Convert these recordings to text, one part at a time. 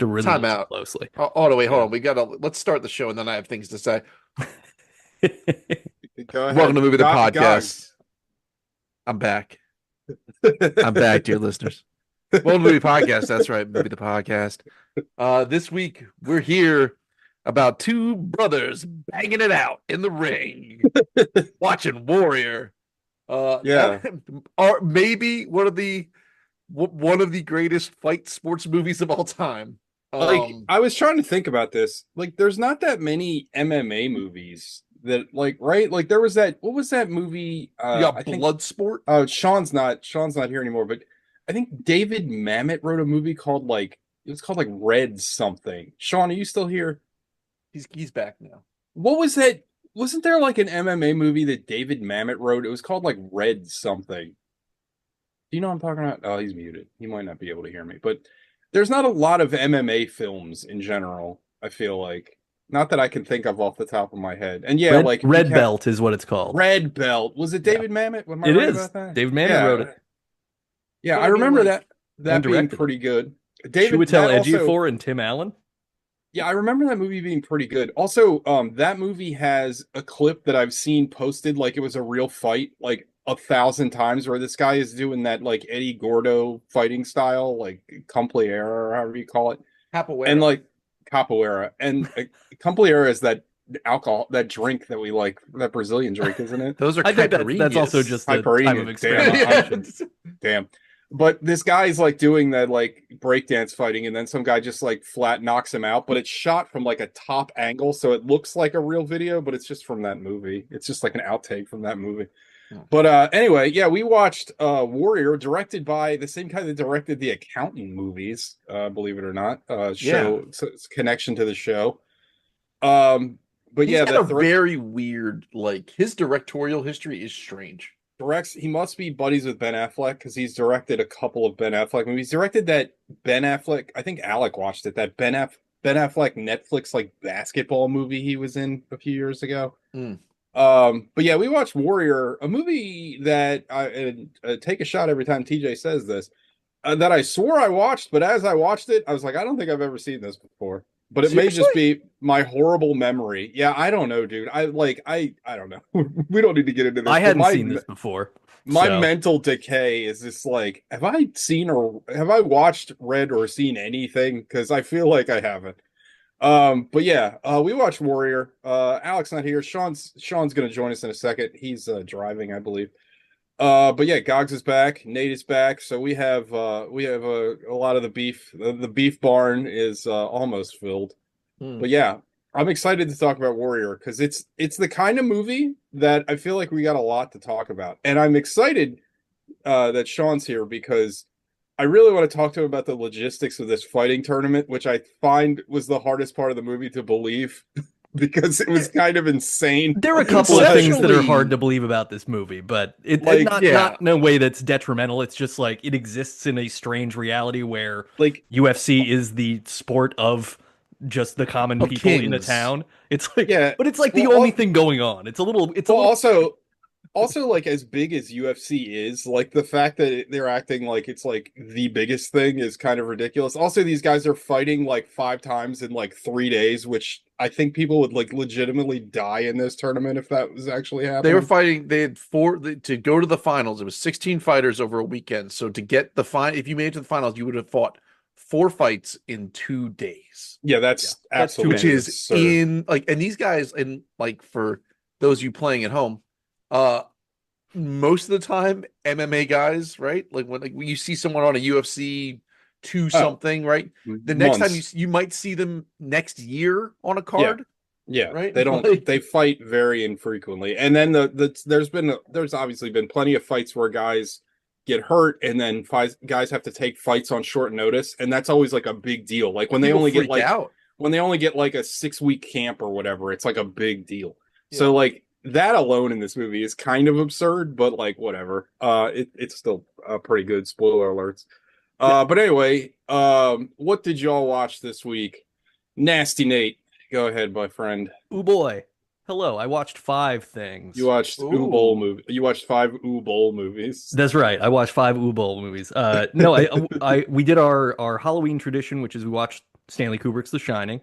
to really Time listen out. closely. Oh no, wait, hold Yeah. on. Let's start the show, and then I have things to say. Go Welcome ahead. to Movie the Podcast. Gogs. I'm back. I'm back, dear listeners. Welcome to Movie Podcast. That's right, Movie the Podcast. This week we're here about two brothers banging it out in the ring, watching Warrior. Yeah. Or maybe one of the greatest fight sports movies of all time. Like, I was trying to think about this. Like, there's not that many MMA movies that, like, right? Like, there was that, what was that movie? You got I think, Bloodsport. Sean's not here anymore, but I think David Mamet wrote a movie called, like, it was called, like, Red something. Sean, are you still here? He's back now. What was that? Wasn't there, like, an MMA movie that David Mamet wrote? It was called, like, Red something. Do you know what I'm talking about? Oh, he's muted. He might not be able to hear me, but there's not a lot of MMA films in general, I feel like. Not that I can think of off the top of my head. And yeah, like Red Belt is what it's called. Red Belt. Was it David Mamet? Am I It right is. about that? David Mamet Yeah. wrote it. Yeah, But I I mean, remember like, that and being directed it. pretty good. David Chiwetel that also, Ejiofor and Tim Allen. yeah, I remember that movie being pretty good. Also, that movie has a clip that I've seen posted like it was a real fight, like 1,000 times, where this guy is doing that like Eddie Gordo fighting style, like capoeira or however you call it, Capoeira. and like capoeira and capoeira is that alcohol, that drink that we like, that Brazilian drink, isn't it? Those are I think that's also caipirinhas. just the Caipirinha, time of experimentation. Damn. But this guy's like doing that like breakdance fighting, and then some guy just like flat knocks him out, but it's shot from like a top angle, so it looks like a real video, but it's just from that movie. It's just like an outtake from that movie. But anyway, yeah, we watched Warrior, directed by the same guy that directed the Accountant movies, believe it or not. Show it's connection to the show. But He's yeah, got a very weird, like, his directorial history is strange. he must be buddies with Ben Affleck because he's directed a couple of Ben Affleck movies. He's directed that Ben Affleck, I think Alec watched it, that Ben Affleck Netflix like basketball movie he was in a few years ago. But yeah, we watched Warrior, a movie that I take a shot every time TJ says this, that I swore I watched, but as I watched it, I was like, I don't think I've ever seen this before. But it may just be my horrible memory. Yeah, I don't know, dude. I don't know. We don't need to get into this. I hadn't seen this before. My mental decay is just like, have I seen or have I watched, read, or seen anything? Because I feel like I haven't. But yeah, we watched Warrior. Alex not here. Sean's gonna join us in a second. He's driving, I believe. But yeah, Gogs is back. Nate is back. So we have a lot of the beef. The beef barn is almost filled. But yeah, I'm excited to talk about Warrior because it's the kind of movie that I feel like we got a lot to talk about, and I'm excited that Sean's here because I really want to talk to him about the logistics of this fighting tournament, which I find was the hardest part of the movie to believe because it was kind of insane. There are a couple of things that are hard to believe about this movie, but it's Like, not in a way that's detrimental. It's just like it exists in a strange reality where like UFC is the sport of just the common Of people in a kings. town. It's like, Yeah. but it's like the Well, only thing going on. It's a little. also like as big as UFC is, like the fact that they're acting like it's like the biggest thing is kind of ridiculous. Also, these guys are fighting like 5 times in like 3 days, which I think people would like legitimately die in this tournament if that was actually happening. They were fighting. They had to go to the finals. It was 16 fighters over a weekend. So to get the if you made it to the finals, you would have fought 4 fights in 2 days. Yeah, that's absolutely Which is absurd. and these guys, and like for those of you playing at home, most of the time MMA guys, right? Like when you see someone on a UFC 2 something, right? The next time you might see them next year on a card. Yeah, right. They don't. They fight very infrequently, and then there's obviously been plenty of fights where guys get hurt, and then guys have to take fights on short notice, and that's always like a big deal. Like when they only get like a 6-week camp or whatever, it's like a big deal. Yeah. So like that alone in this movie is kind of absurd, but like whatever. It's still pretty good. Spoiler alerts. But anyway, what did y'all watch this week? Nasty Nate. Go ahead, my friend. Ooh boy. Hello. I watched 5 things. You watched Ooh Bowl movie. You watched 5 Ooh Bowl movies. That's right. I watched 5 Ooh Bowl movies. No, we did our Halloween tradition, which is we watched Stanley Kubrick's The Shining.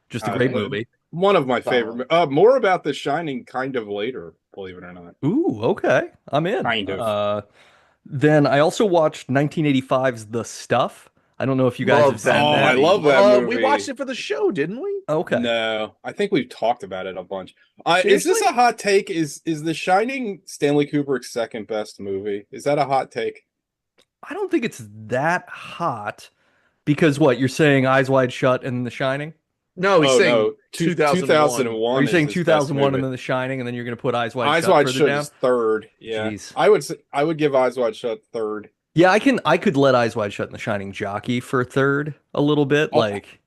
Just a Uh, great movie. One of my favorite. More about The Shining kind of later, believe it or not. Ooh, okay. I'm in. Kind of. Then I also watched 1985's The Stuff. I don't know if you guys have Love seen that. Oh, I that. love that We movie. watched it for the show, didn't we? Okay. No, I think we've talked about it a bunch. Is this Seriously? a hot take? Is The Shining Stanley Kubrick's second best movie? Is that a hot take? I don't think it's that hot because what you're saying, Eyes Wide Shut and The Shining? No, he's Oh saying no, 2001. Are you is saying his best 2001 and movie. then The Shining, and then you're going to put Eyes Wide Eyes Shut Wide further Shut down? is third. Yeah, Jeez. I would give Eyes Wide Shut third. Yeah, I could let Eyes Wide Shut and The Shining jockey for third a little bit. Al- Like,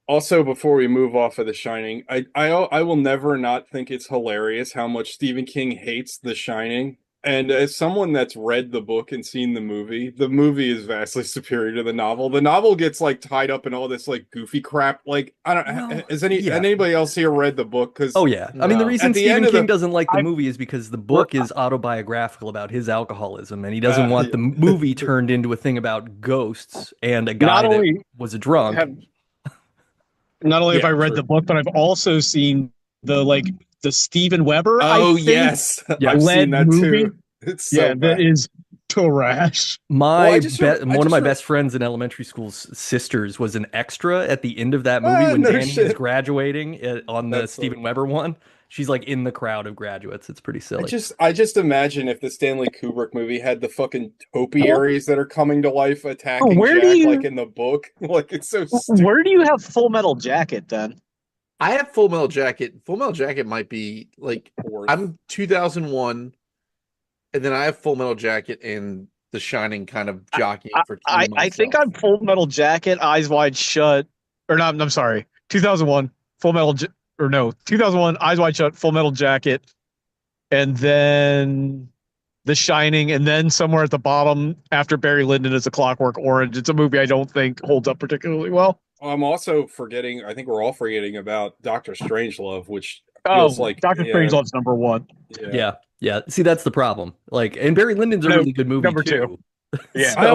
Also, before we move off of The Shining, I will never not think it's hilarious how much Stephen King hates The Shining. And as someone that's read the book and seen the movie is vastly superior to the novel. The novel gets like tied up in all this like goofy crap. Like I don't. well, Has yeah. anybody else here read the book? Because Oh yeah. I mean, the No. reason At the Stephen end of King the- doesn't like the I- movie is because the book is autobiographical about his alcoholism, and he doesn't want yeah. the movie turned into a thing about ghosts and a guy Not that only was a drunk. have not only have Yeah, I read true. the book, but I've also seen the Steven Weber. oh I think, yes, Yeah. I've seen Led that movie. too. It's so yeah, bad. that is trash. My Well, I just re- I one of just my re- best friends in elementary school's sisters was an extra at the end of that movie Ah, when no Danny is shit. graduating on the That's Steven funny. Weber one. She's like in the crowd of graduates. It's pretty silly. I just imagine if the Stanley Kubrick movie had the fucking topiaries that are coming to life attacking Where do Jack you- like in the book. Like it's so stupid. Where do you have Full Metal Jacket then? I have Full Metal Jacket. Full Metal Jacket might be like I'm 2001, and then I have Full Metal Jacket and The Shining kind of jockeying for. I think I'm Full Metal Jacket, Eyes Wide Shut, or not. I'm sorry, 2001 Full Metal, 2001 Eyes Wide Shut, Full Metal Jacket, and then The Shining, and then somewhere at the bottom after Barry Lyndon is A Clockwork Orange. It's a movie I don't think holds up particularly well. I'm also forgetting. I think we're all forgetting about Doctor Strangelove, which feels like Doctor Strangelove's number one. yeah. Yeah. See, that's the problem. Like, and Barry Lyndon's a No, really good movie number too. Yeah. I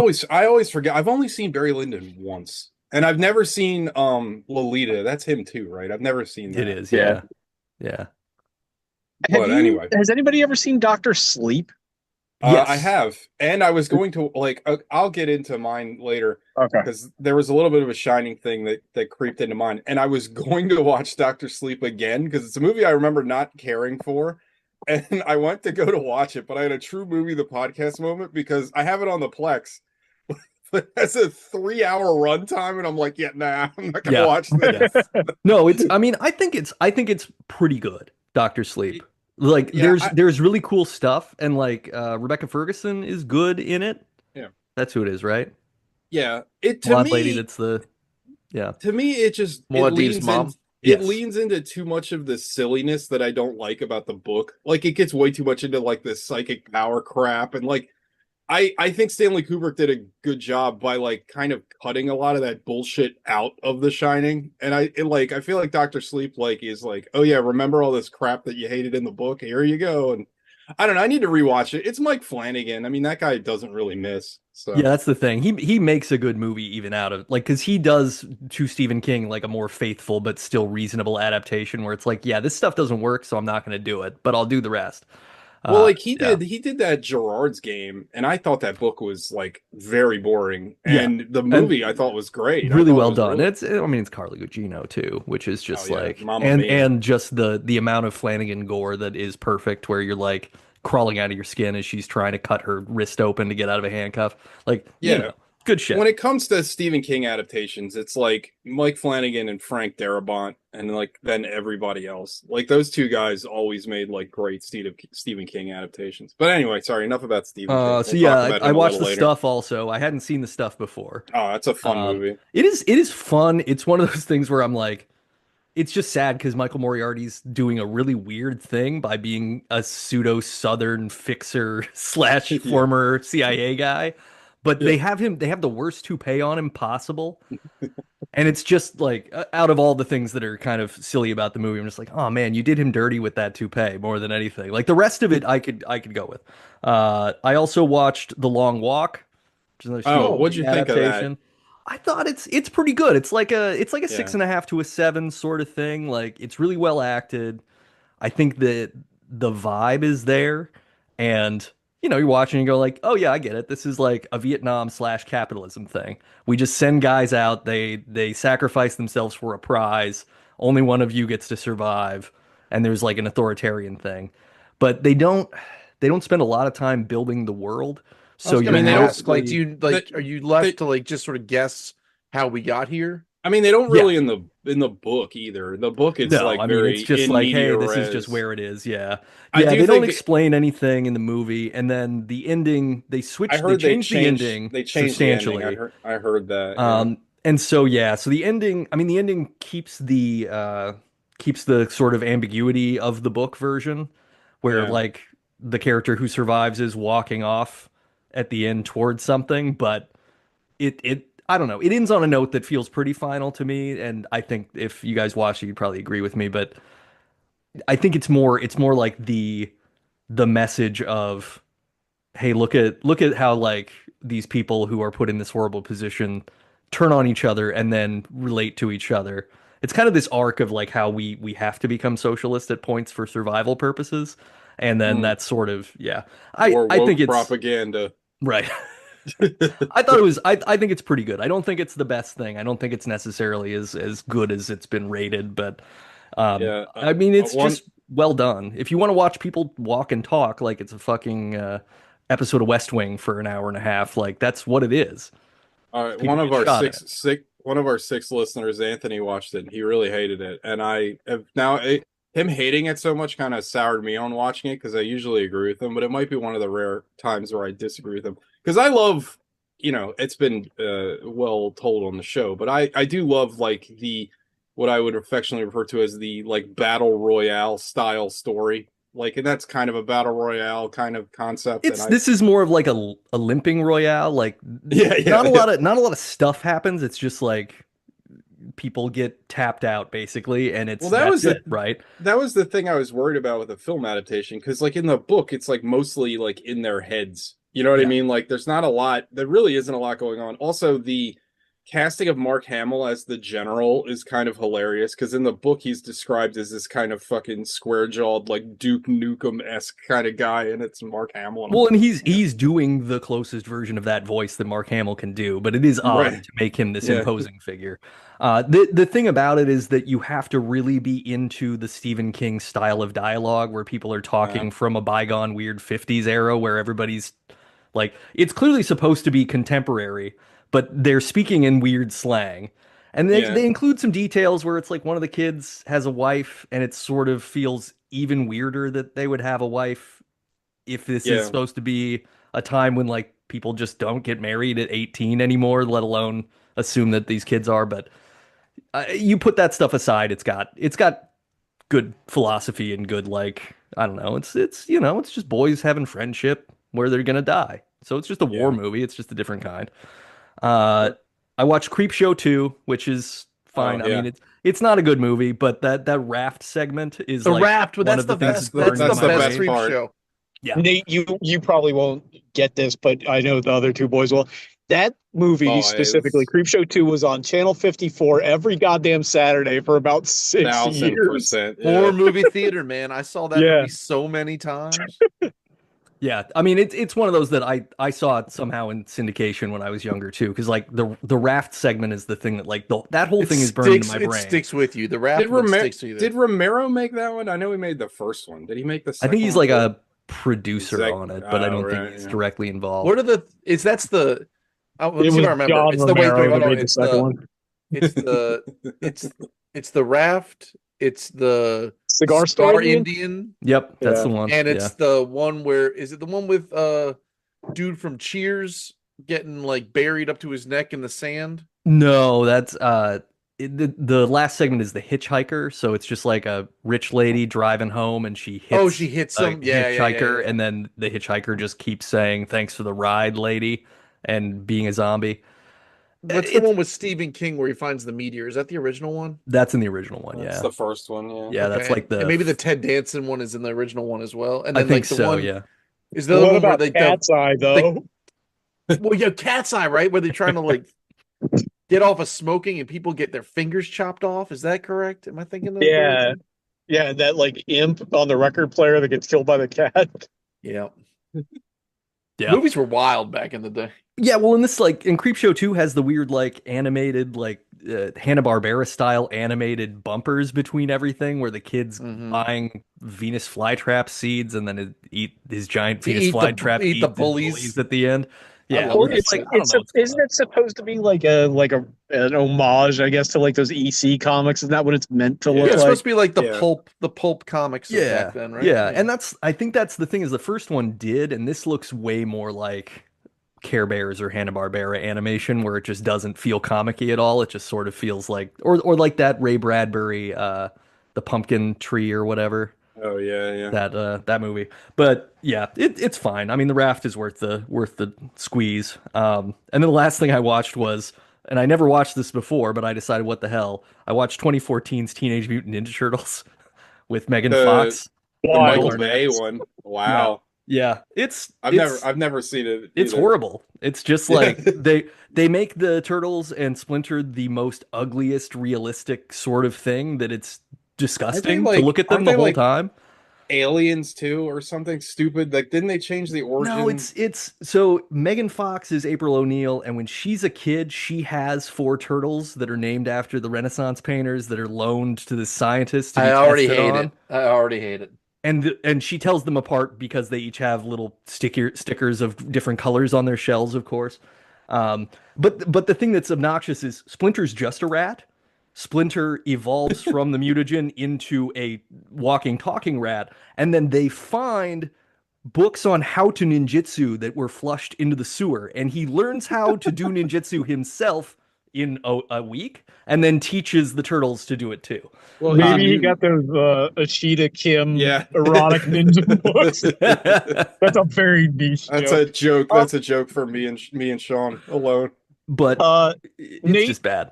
always forget. I've only seen Barry Lyndon once, and I've never seen Lolita. That's him too, right? I've never seen that. It is. Yeah. Yeah. But anyway, Has anybody ever seen Doctor Sleep? Yes. I have, and I was going to I'll get into mine later. Okay. Because there was a little bit of a Shining thing that creeped into mine, and I was going to watch Doctor Sleep again because it's a movie I remember not caring for, and I went to go to watch it, but I had a true movie the podcast moment because I have it on the Plex, but that's a 3-hour runtime, and I'm like, yeah, nah, I'm not gonna Yeah. watch this. No, I mean, I think it's pretty good, Doctor Sleep. Like Yeah, there's really cool stuff, and like Rebecca Ferguson is good in it. Yeah. That's who it is, right? Yeah, it to Blonde me, lady that's the to me, it just Muad'Dib's mom? Yes. It leans into too much of the silliness that I don't like about the book. Like it gets way too much into like this psychic power crap, and like I think Stanley Kubrick did a good job by like kind of cutting a lot of that bullshit out of The Shining. And I feel like Doctor Sleep like is like, oh yeah, remember all this crap that you hated in the book? Here you go. And I don't know. I need to rewatch it. It's Mike Flanagan. I mean, that guy doesn't really miss. So Yeah, that's the thing. He makes a good movie even out of like because he does to Stephen King like a more faithful but still reasonable adaptation where it's like, yeah, this stuff doesn't work, so I'm not going to do it, but I'll do the rest. Well, like he yeah. did that Gerard's Game, and I thought that book was like very boring. Yeah. And the movie I thought was great. I Really thought it well was done. really- I mean, it's Carla Gugino too, which is just Oh, yeah. like Mamma and mia. and just the amount of Flanagan gore that is perfect, where you're like crawling out of your skin as she's trying to cut her wrist open to get out of a handcuff. Like, Yeah. good shit. When it comes to Stephen King adaptations, it's like Mike Flanagan and Frank Darabont, and like then everybody else. Like those two guys always made like great Stephen King adaptations. But anyway, sorry, enough about Stephen King. We'll So talk yeah, about I him a watched little the later. stuff also. I hadn't seen the stuff before. Oh, that's a fun movie. It is fun. It's one of those things where I'm like, it's just sad because Michael Moriarty's doing a really weird thing by being a pseudo Southern fixer slash Yeah. former CIA guy. But Yeah. they have the worst toupee on him possible. And it's just like out of all the things that are kind of silly about the movie, I'm just like, oh man, you did him dirty with that toupee more than anything. Like the rest of it, I could go with. I also watched The Long Walk, which is another Oh, Stephen what'd you King think of that? adaptation. I thought it's pretty good. It's like a Yeah. 6.5 to a 7 sort of thing. Like it's really well acted. I think that the vibe is there, and you're watching and go like, oh yeah, I get it. This is like a Vietnam/capitalism thing. We just send guys out. They sacrifice themselves for a prize. Only one of you gets to survive, and there's like an authoritarian thing. But they don't spend a lot of time building the world. I So was you're gonna they don't- ask, like, do basically you like, they- are you left they- to like just sort of guess how we got here? I mean, they don't Yeah. really in the book either. The book, it's No, like I mean very it's just in like, hey, media this is just res. where it is. Yeah, I yeah. do They don't think explain anything in the movie, and then the ending, they I switched, heard they changed the ending they changed the ending. substantially. I heard that. Yeah. And so yeah, so the ending, I mean, the ending keeps the sort of ambiguity of the book version, where Yeah. like the character who survives is walking off at the end towards something, but it I don't know. It ends on a note that feels pretty final to me, and I think if you guys watch it, you'd probably agree with me. But I think it's more like the message of, hey, look at how like these people who are put in this horrible position turn on each other and then relate to each other. It's kind of this arc of like how we have to become socialist at points for survival purposes, and then Hmm. that's sort of yeah. I Or I woke think it's propaganda. right. I thought it was. I think it's pretty good. I don't think it's the best thing. I don't think it's necessarily as good as it's been rated, but Yeah. I mean, it's One just well done. If you want to watch people walk and talk like it's a fucking episode of West Wing for an hour and a half, like that's what it is. People one of get our shot at. one of our six listeners, Anthony, watched it and he really hated it. And I have now him hating it so much kind of soured me on watching it because I usually agree with him, but it might be one of the rare times where I disagree with him. Because I love, it's been well told on the show, but I do love like the what I would affectionately refer to as the like battle royale style story. Like, and that's kind of a battle royale kind of concept. It's And this is more of like a limping royale. Like yeah, not a lot of stuff happens. It's just like people get tapped out basically, and Well, that that's was it, right? that was the thing I was worried about with the film adaptation because like in the book it's like mostly like in their heads, you know what I Yeah. mean? Like there's not a lot, there really isn't a lot going on. Also, the casting of Mark Hamill as the general is kind of hilarious because in the book he's described as this kind of fucking square-jawed like Duke Nukem-esque kind of guy, and it's Mark Hamill. And Well, and he's doing the closest version of that voice that Mark Hamill can do, but it is odd Right. to make him this Yeah. imposing figure. The thing about it is that you have to really be into the Stephen King style of dialogue where people are talking from a bygone weird 50s era where everybody's like it's clearly supposed to be contemporary, but they're speaking in weird slang. And they, Yeah. they include some details where it's like one of the kids has a wife, and it sort of feels even weirder that they would have a wife if this is Yeah. supposed to be a time when like people just don't get married at 18 anymore, let alone assume that these kids are. But you put that stuff aside, it's got good philosophy and good like I don't know, it's just boys having friendship where they're gonna die. So it's just a war Yeah. movie. It's just a different kind. I watched Creepshow 2, which is fine. Oh, I yeah. mean, it's not a good movie, but that raft segment is The like raft, one that's of the the things best. that's That's burned the in my best brain. creep part. show. Yeah. Nate, you probably won't get this, but I know the other two boys will. That movie Oh, specifically, it's Creepshow 2, was on Channel 54 every goddamn Saturday for about 6 years. 1000%. Horror Yeah. movie theater, man. I saw that Yeah. movie so many times. Yeah, I mean it's one of those that I saw it somehow in syndication when I was younger too, because like the raft segment is the thing that like that whole thing is burned into my It brain. sticks with you. The raft Did, one Romero, sticks with you. did Romero make that one? I know he made the first one. Did he make the I second think he's one? like a producer Exec- on it, but I oh, don't right, think he's yeah. directly involved. What are the? Is that's the? Oh, let's It see if was I remember. John It's the wait, Romero hold that on. made the second one. It's the. It's the raft. It's the Cigar Star Star Indian? Indian, Yep, that's Yeah. the one. and it's Yeah. the one where is it the one with dude from Cheers getting like buried up to his neck in the sand? No, that's the last segment is the hitchhiker, so it's just like a rich lady driving home and she hits Oh, she hits a him. Yeah, hitchhiker, yeah. and then the hitchhiker just keeps saying thanks for the ride, lady, and being a zombie. What's the It's- one with Stephen King where he finds the meteor? Is that the original one? That's in the original one, That's yeah. the first one, yeah. Yeah, that's Okay. like the and maybe the Ted Danson one is in the original one as well. And I then think like the so, one yeah. is the other What one where about they Cat's Eye, though? well, yeah, Cat's Eye, right? Where they're trying to like get off of smoking and people get their fingers chopped off. Is that correct? Am I thinking of Yeah. Yeah, that like imp on the record player that gets killed by the cat. Yeah. Yeah. Movies were wild back in the day. Yeah, well, in this, like, in Creepshow 2 has the weird, like, animated, like, Hanna-Barbera style animated bumpers between everything where the kid's Mhm. buying Venus flytrap seeds and then eat his giant To Venus eat the- flytrap eat the his bullies. at the end. Yeah, love we're that just shit. like, I don't know what's going Isn't it supposed to be like an homage, I guess, to like those EC comics? Isn't that what it's meant to Yeah, Yeah, look it's like? supposed to be like Yeah. the pulp comics of Yeah, back then, right? yeah, and I think that's the thing is the first one did, and this looks way more like Care Bears or Hanna-Barbera animation, where it just doesn't feel comic-y at all. It just sort of feels like, or like that Ray Bradbury, the Pumpkin Tree or whatever, Oh yeah. that movie. But yeah, it's fine. I mean, The Raft is worth the squeeze. And then the last thing I watched was, and I never watched this before, but I decided, what the hell? I watched 2014's Teenage Mutant Ninja Turtles with Megan The- Fox. The Wild. Michael Bay one. Wow. Yeah, I've never seen it. It's either. horrible. It's just like they make the Turtles and Splinter the most ugliest realistic sort of thing that it's disgusting to like- look at them aren't the they whole like time. Aliens too, or something stupid. Like, didn't they change the origin? No, it's so Megan Fox is April O'Neil, and when she's a kid, she has 4 turtles that are named after the Renaissance painters that are loaned to the scientists to be I already tested hate on. it. I already hate it. And she tells them apart because they each have little stickers of different colors on their shells, of course. But the thing that's obnoxious is Splinter's just a rat. Splinter evolves from the mutagen into a walking, talking rat, and then they find books on how to ninjutsu that were flushed into the sewer, and he learns how to do ninjutsu himself in a week, and then teaches the turtles to do it too. Well, Maybe he you- got those Ashita Kim Yeah. erotic ninja books. That's a very niche That's joke. a joke. That's a joke for me and Sean alone. But it's Nate- just bad.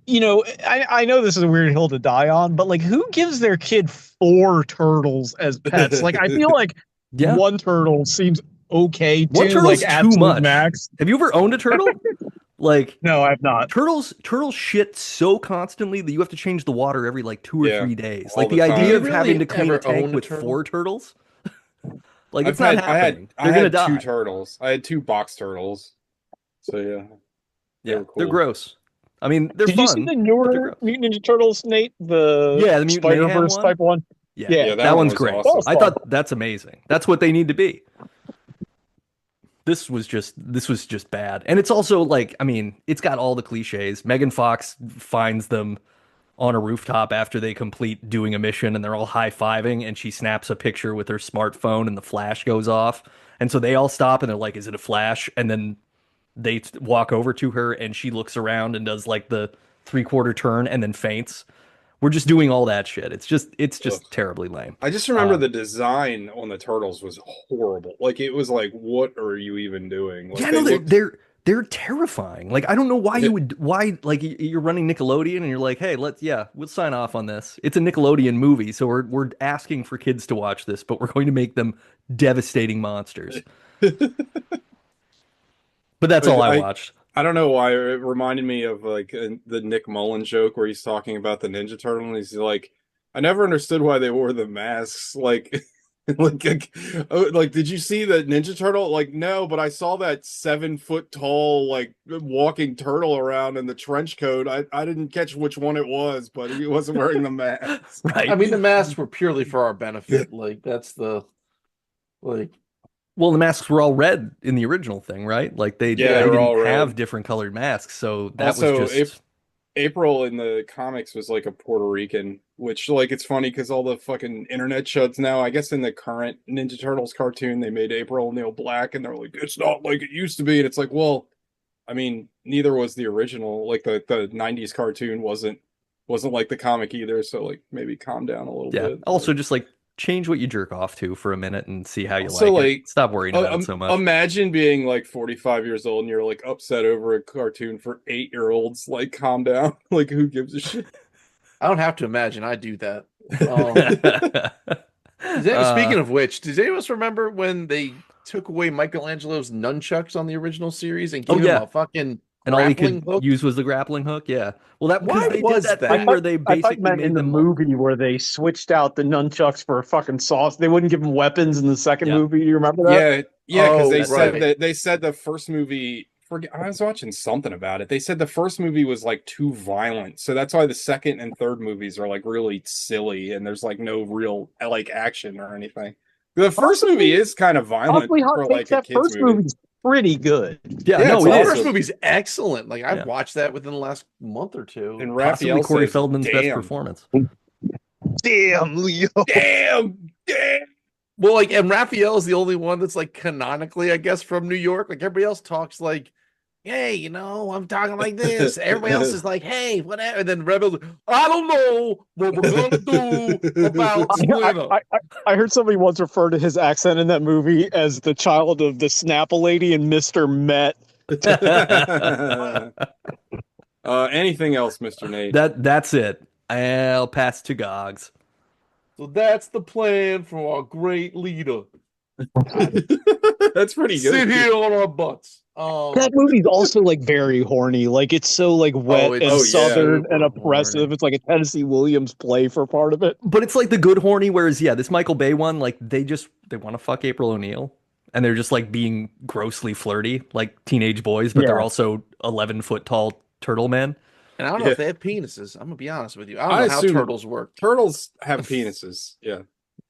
You know, I know this is a weird hill to die on, but like, who gives their kid 4 turtles as pets? Like, I feel like Yeah. 1 turtle seems okay. One 2, turtle's like, too absolute much. max. Have you ever owned a turtle? Like, No, I've not. turtles shit so constantly that you have to change the water every like 2 or Yeah, 3 days. all Like the the time. idea You of really having to clean a ever own tank a with turtle? 4 turtles, like I've it's not had, happening. I They're had gonna die. 2 turtles. I had 2 box turtles. So yeah. Yeah, were they're cool. gross. I mean, they're Did fun. you see the they're newer gross. Mutant Ninja Turtles, Nate? The Yeah, the Mutant Mayhem Spider-Verse one? type one? Yeah, Yeah, that that one one's was great. awesome. I thought that's amazing. That's what they need to be. This was just bad. And it's also like, I mean, it's got all the cliches. Megan Fox finds them on a rooftop after they complete doing a mission and they're all high-fiving and she snaps a picture with her smartphone and the flash goes off. And so they all stop and they're like, "Is it a flash?" And then they walk over to her and she looks around and does like the 3/4 turn and then faints. We're just doing all that shit. It's just Ugh. terribly lame. I just remember Um, the design on the turtles was horrible. Like, it was like, what are you even doing? Like, Yeah, they no, looked- they're terrifying. Like, I don't know why like you're running Nickelodeon and you're like, "Hey, we'll sign off on this." It's a Nickelodeon movie, so we're asking for kids to watch this, but we're going to make them devastating monsters. But that's all I watched. I don't know why it reminded me of like the Nick Mullen joke where he's talking about the Ninja Turtle and he's like, I never understood why they wore the masks. Like, like, did you see the Ninja Turtle? Like, no, but I saw that 7-foot tall, like, walking turtle around in the trench coat. I didn't catch which one it was, but he wasn't wearing the mask. Right. I mean, the masks were purely for our benefit. Like that's the like. Well, the masks were all red in the original thing, right? Like they Yeah, they were all didn't have red. different colored masks, so that Also, was just April in the comics was like a Puerto Rican, which, like, it's funny because all the fucking internet chuds now, I guess in the current Ninja Turtles cartoon, they made April O'Neil black and they're like, it's not like it used to be. And it's like, well, I mean, neither was the original. Like the 90s cartoon wasn't like the comic either. So, like, maybe calm down a little yeah. bit. Also, just like change what you jerk off to for a minute and see how you Also, like it. like, Stop worrying about it so much. Imagine being like 45 years old and you're like upset over a cartoon for 8-year-olds. Like, calm down. Like, who gives a shit? I don't have to imagine. I do that. Uh, Speaking of which, does anyone else remember when they took away Michelangelo's nunchucks on the original series and Oh, gave yeah. him a fucking And all he grappling could hook? use was the grappling hook. Yeah. Well, that Why because they was did that that? thing where they I thought you basically meant in made the them. movie where they switched out the nunchucks for a fucking sauce. They wouldn't give him weapons in the second Yeah. movie. You remember that? Yeah, because Oh, they That's said right. that they said the first movie. Forget, I was watching something about it. They said the first movie was like too violent, so that's why the second and third movies are like really silly, and there's like no real like action or anything. The first movie is kind of violent Honestly, hot for takes, like a that kids first movie. movie's pretty good. Yeah, Yeah, no, it's it The is. first awesome. movie's excellent. Like I've Yeah. watched that within the last month or two. And Possibly Raphael Corey says, Feldman's best "Damn, performance. Damn, Leo. damn." Well, like, and Raphael is the only one that's like canonically, I guess, from New York. Like everybody else talks like, "Hey, you know, I'm talking like this." Everybody else is like, "Hey, whatever." And then Rebels, I don't know what we're gonna do about Splinter. I heard somebody once refer to his accent in that movie as the child of the Snapple lady and Mr. Met. Anything else, Mr. Nate? That's it. I'll pass to Gogs. So that's the plan for our great leader. That's pretty good. Sit here on our butts. That movie's also like very horny. Like it's so like wet it's and yeah. southern and super oppressive. horny. It's like a Tennessee Williams play for part of it. But it's like the good horny, whereas yeah, this Michael Bay one, like they want to fuck April O'Neil, and they're just like being grossly flirty, like teenage boys, but they're Yeah. also 11-foot tall turtle men. And I don't know if they have penises. I'm gonna be honest with you. I don't I know how assume- turtles work. Turtles have penises. Yeah.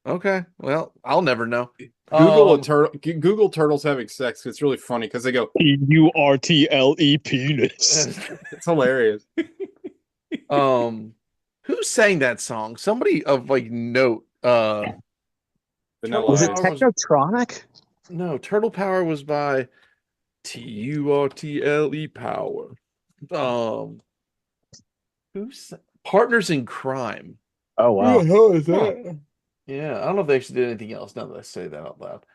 Okay, well, I'll never know. Google a turtle. Google turtles having sex. It's really funny because they go. Urtle penis. It's hilarious. Who sang that song? Somebody of like note. Vanilla Was it Ice. Technotronic? No, Turtle Power was by Turtle Power. Partners in Crime. Oh wow. Who the hell is that? Yeah, I don't know if they actually did anything else now that I say that out loud.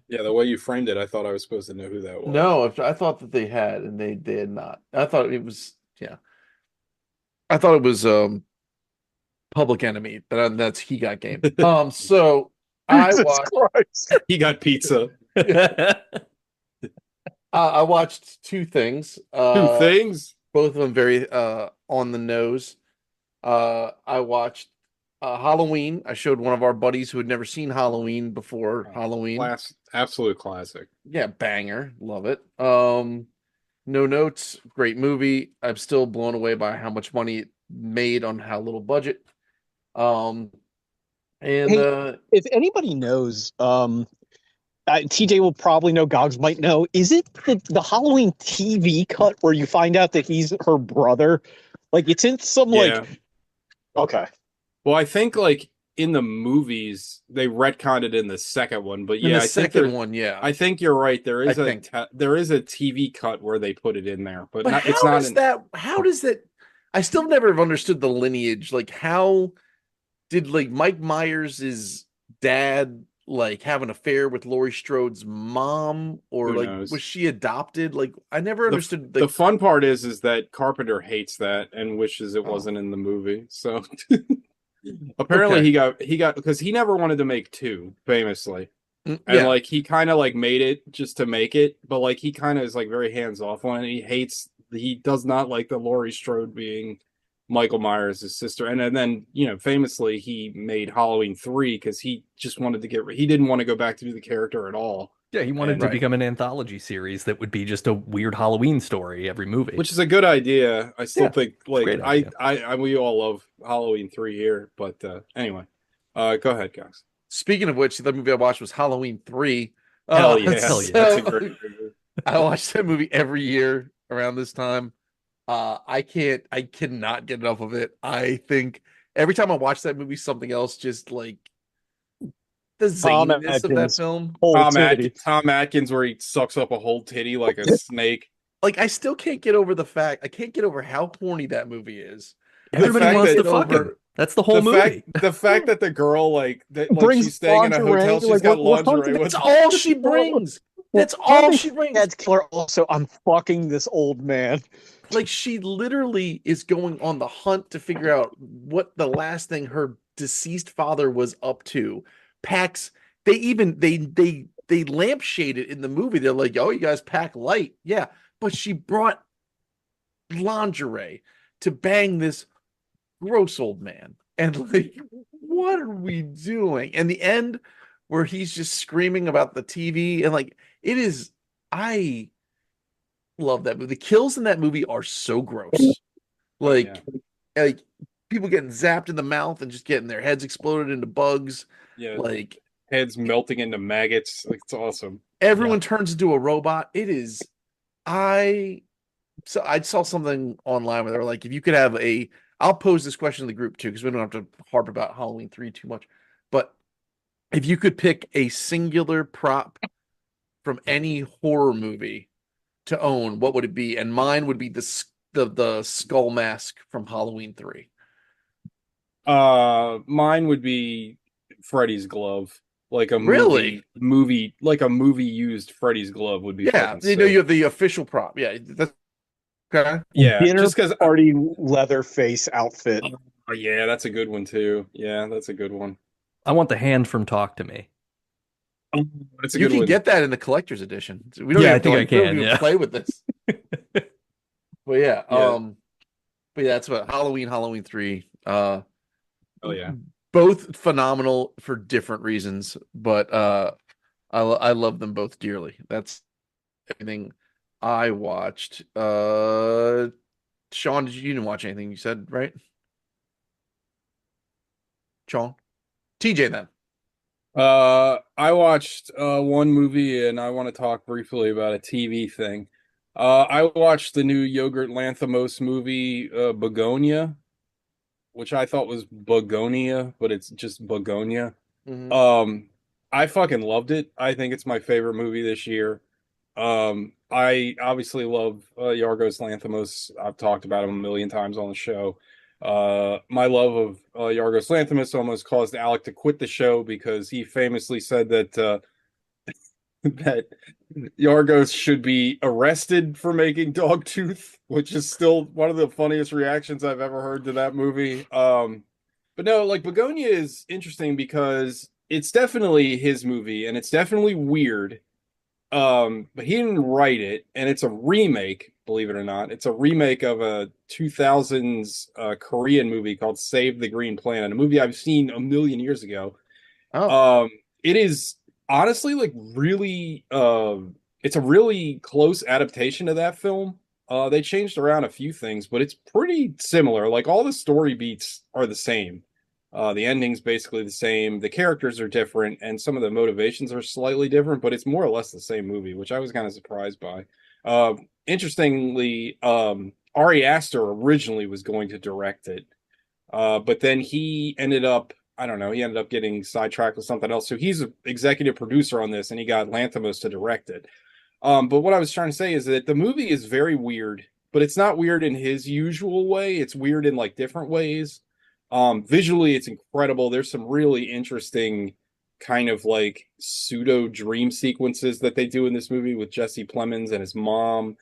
Yeah, the way you framed it, I thought I was supposed to know who that was. No, I thought that they had, and they had not. I thought it was, yeah. I thought it was Public Enemy, but that's He Got Game. So I Jesus watched. Christ. He got pizza. I watched two things. Two things. Both of them very on the nose. I watched Halloween. I showed one of our buddies who had never seen Halloween before Halloween. Absolute classic. Yeah, banger. Love it. No Notes, great movie. I'm still blown away by how much money it made on how little budget. If anybody knows, TJ will probably know, Gogs might know. Is it the Halloween TV cut where you find out that he's her brother? Like it's in some Yeah. like. Okay. Well, I think like in the movies they retconned it in the second one, but In yeah, the I think second one, yeah. I think you're right. There is I a think. there is a TV cut where they put it in there, but But not, how it's not does in, that? How does that? I still never have understood the lineage. Like, how did like Mike Myers' dad like have an affair with Laurie Strode's mom, or Who like knows? was she adopted? Like, I never understood. The Like, fun part is that Carpenter hates that and wishes it Oh. wasn't in the movie. So apparently Okay. he got because he never wanted to make two, famously. And yeah, like he kind of like made it just to make it, but like he kind of is like very hands off on it. He does not like the Laurie Strode being Michael Myers' sister. And then, you know, famously he made Halloween 3 because he just wanted to he didn't want to go back to do the character at all. Yeah, he wanted to Right. become an anthology series that would be just a weird Halloween story every movie. Which is a good idea. I still Yeah, think like great idea. I we all love Halloween 3 here, but anyway. Go ahead, guys. Speaking of which, the movie I watched was Halloween 3. Hell yeah. hell yeah. That's a great movie. I watch that movie every year around this time. I cannot get enough of it. I think every time I watch that movie, something else just like the Tom zaniness of that Atkins. film. Tom Atkins where he sucks up a whole titty like a snake. Like, I still can't get over I can't get over how horny that movie is. Everybody fact wants that to fuck him. over- That's the whole movie. The fact that the girl like Brings she's staying in a lingerie, hotel, she's like, got what- lingerie. That's With, all she brings. That's all she brings. Dad's killer. Also, I'm fucking this old man. Like, she literally is going on the hunt to figure out what the last thing her deceased father was up to. Packs. They they lampshade it in the movie. They're like, "Oh, you guys pack light." Yeah, but she brought lingerie to bang this gross old man. And like, what are we doing? And the end where he's just screaming about the TV and like it is I love that movie. The kills in that movie are so gross. Like like people getting zapped in the mouth and just getting their heads exploded into bugs. Yeah, Like heads melting into maggots. Like it's awesome. everyone turns into a robot. It is I I saw something online where they were like, if you could have a I'll pose this question to the group too, because we don't have to harp about Halloween 3 too much. But if you could pick a singular prop from any horror movie to own, what would it be? And mine would be the skull mask from Halloween 3. Mine would be Freddy's glove. Like a Really? like a movie used Freddy's glove would be Yeah, fucking you know sick. you have the official prop. Yeah, that's okay. Yeah, Dinner just because. party leather face outfit. Oh, yeah, that's a good one too. Yeah, that's a good one. I want the hand from Talk to Me. Oh, that's a You good can one. get that in the collector's edition. We don't Yeah, even I think I we don't can, even yeah. play with this. But yeah, Yeah. but yeah, that's what Halloween 3. Oh yeah. Both phenomenal for different reasons, but I love them both dearly. That's everything I watched. Sean, you didn't watch anything you said, right? Sean? TJ then. I watched one movie and I want to talk briefly about a TV thing. I watched the new Yogurt Lanthimos movie, Begonia, which I thought was Begonia, but it's just Begonia. Mhm. I fucking loved it. I think it's my favorite movie this year. I obviously love Yorgos Lanthimos. I've talked about him a million times on the show. My love of Yorgos Lanthimos almost caused Alec to quit the show because he famously said that that Yorgos should be arrested for making Dogtooth, which is still one of the funniest reactions I've ever heard to that movie. But no, like Begonia is interesting because it's definitely his movie and it's definitely weird. But he didn't write it, and it's a remake, believe it or not. It's a remake of a 2000s Korean movie called Save the Green Planet, a movie I've seen a million years ago. Oh, It is honestly like really it's a really close adaptation of that film. They changed around a few things, but it's pretty similar. Like all the story beats are the same. The ending's basically the same. The characters are different, and some of the motivations are slightly different, but it's more or less the same movie, which I was kind of surprised by. Interestingly, Ari Aster originally was going to direct it, but then he ended up, I don't know, he ended up getting sidetracked with something else. So he's an executive producer on this, and he got Lanthimos to direct it. But what I was trying to say is that the movie is very weird, but it's not weird in his usual way. It's weird in like different ways. Visually, it's incredible. There's some really interesting kind of like pseudo dream sequences that they do in this movie with Jesse Plemons and his mom.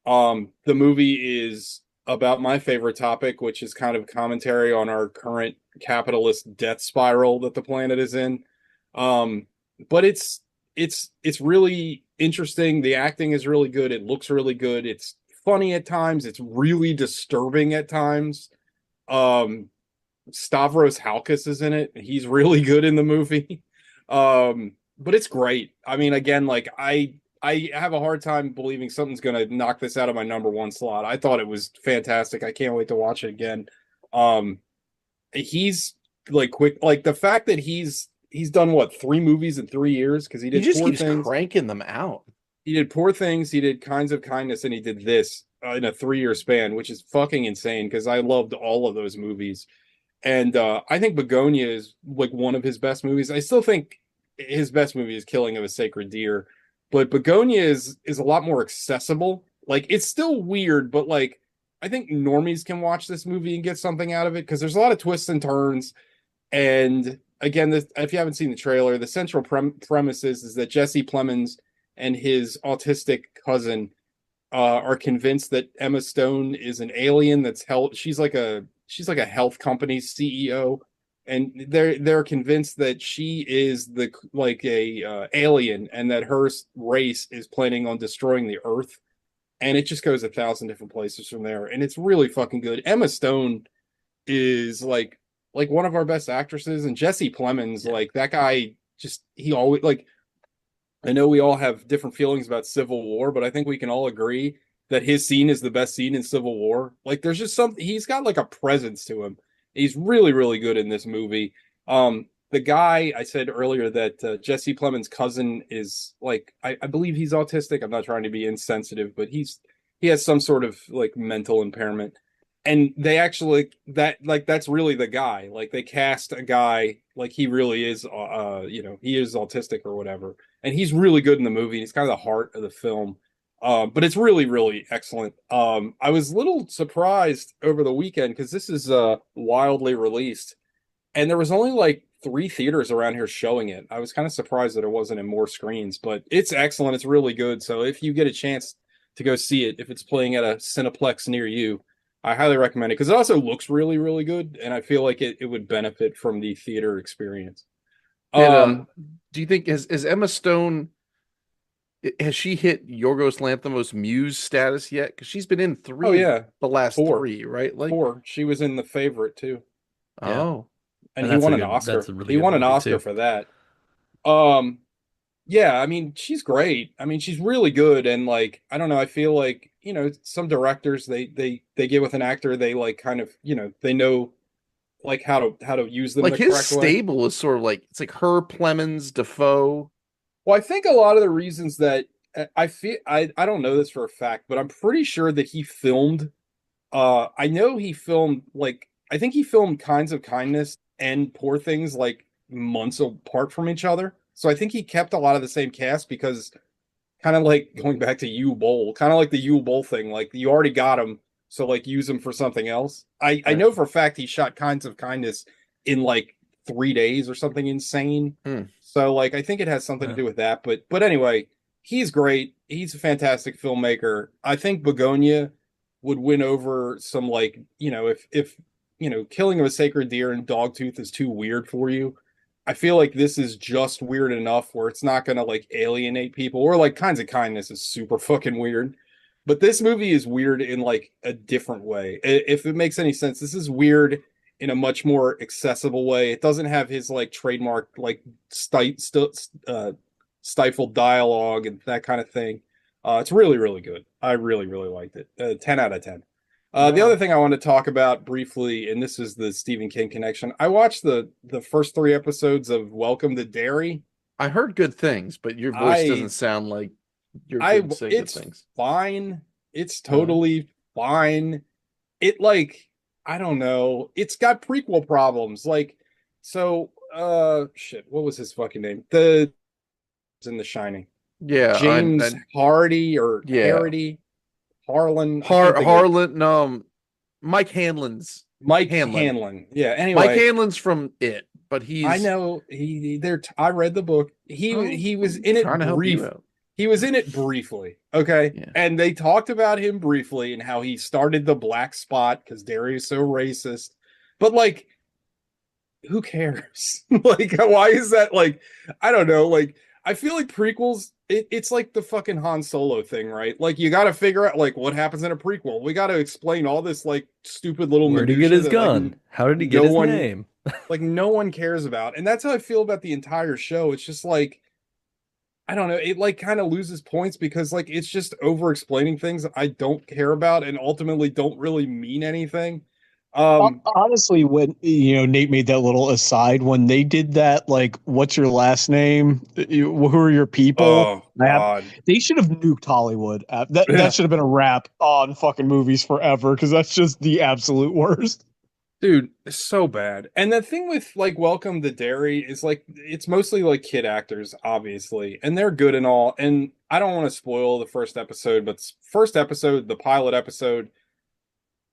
The movie is about my favorite topic, which is kind of commentary on our current capitalist death spiral that the planet is in. But it's really interesting. The acting is really good. It looks really good. It's funny at times. It's really disturbing at times. Stavros Halkis is in it. He's really good in the movie. But it's great. I mean, again, like I have a hard time believing something's gonna knock this out of my number one slot. I thought it was fantastic. I can't wait to watch it again. He's like quick, like the fact that he's done what 3 movies in 3 years because he he did just Poor keeps Things. cranking them out. He did Poor Things. He did Kinds of Kindness, and he did this in a 3 year span, which is fucking insane because I loved all of those movies. And I think Begonia is like one of his best movies. I still think his best movie is Killing of a Sacred Deer, but Begonia is a lot more accessible. Like it's still weird, but like I think normies can watch this movie and get something out of it because there's a lot of twists and turns. And again, if you haven't seen the trailer, the central premise is that Jesse Plemons and his autistic cousin are convinced that Emma Stone is an alien that's held. She's like a health company's CEO, and they're convinced that she is the like a alien, and that her race is planning on destroying the Earth. And it just goes 1,000 different places from there, and it's really fucking good. Emma Stone is like one of our best actresses, and Jesse Plemons, like that guy, just he always like. I know we all have different feelings about Civil War, but I think we can all agree that his scene is the best scene in Civil War. Like there's just something, he's got like a presence to him. He's really, really good in this movie. The guy I said earlier that Jesse Plemons' cousin is like, I believe he's autistic. I'm not trying to be insensitive, but he has some sort of like mental impairment. And they actually that's really the guy. Like they cast a guy like he really is he is autistic or whatever. And he's really good in the movie. He's kind of the heart of the film. But it's really, really excellent. I was a little surprised over the weekend because this is wildly released, and there was only like 3 theaters around here showing it. I was kind of surprised that it wasn't in more screens, but it's excellent. It's really good. So if you get a chance to go see it, if it's playing at a Cineplex near you, I highly recommend it because it also looks really, really good, and I feel like it would benefit from the theater experience. Do you think has Emma Stone, has she hit Yorgos Lanthimos Muse status yet? Because she's been in 3 Oh yeah, the last 4. 3, right? Like 4. She was in The Favorite too. Oh. And he that's won a an good- Oscar. that's a really He good won an movie, Oscar too. for that. Yeah, I mean, she's great. I mean, she's really good, and like, I don't know, I feel like, some directors they get with an actor, they like kind of, they know like how to use them Like the his correct way. stable is sort of like it's like her, Plemons, Defoe. Well, I think a lot of the reasons that I feel I don't know this for a fact, but I'm pretty sure that he filmed I know he filmed like I think he filmed Kinds of Kindness and Poor Things like months apart from each other. So I think he kept a lot of the same cast because kind of like going back to U Bowl, kind of like the U Bowl thing, like you already got him, so like use him for something else. I Right. know for a fact he shot Kinds of Kindness in like 3 days or something insane. So like I think it has something to do with that. But anyway, he's great. He's a fantastic filmmaker. I think Begonia would win over some like, if killing of a sacred deer and Dogtooth is too weird for you. I feel like this is just weird enough where it's not gonna like alienate people, or like Kinds of Kindness is super fucking weird. But this movie is weird in like a different way. If it makes any sense, this is weird in a much more accessible way. It doesn't have his like trademark like stifled dialogue and that kind of thing. It's really, really good. I really, really liked it. 10 out of 10. The other thing I want to talk about briefly, and this is the Stephen King connection. I watched the first 3 episodes of Welcome to Derry. I heard good things, but your voice doesn't sound like you're good saying good It's things. fine. It's totally fine. It like, I don't know. It's got prequel problems. Like, so shit, what was his fucking name? In The Shining. Yeah, James Hardy or Hardy. Harlan. Harlan, no, Mike Hanlon's. Mike Hanlon. Hanlon. Yeah. Anyway, Mike Hanlon's from It, but he's. I know I read the book. He was in it trying to help you brief. out. He was in it briefly. Okay. Yeah. And they talked about him briefly and how he started the Black Spot because Derry is so racist. But like, who cares? Like, why is that? Like, I don't know. Like, I feel like prequels, it's like the fucking Han Solo thing, right? Like, you got to figure out like what happens in a prequel. We got to explain all this like stupid little. Where did he get his gun? How did he get his name? Like, no one cares about. And that's how I feel about the entire show. It's just like, I don't know. It like kind of loses points because like it's just over explaining things I don't care about and ultimately don't really mean anything. Honestly, when Nate made that little aside when they did that, like, what's your last name? Who are your people? Oh God, they should have nuked Hollywood. That should have been a wrap on fucking movies forever because that's just the absolute worst. Dude, it's so bad. And the thing with like Welcome to Derry is like it's mostly like kid actors, obviously, and they're good and all. And I don't want to spoil the first episode, but first episode, the pilot episode,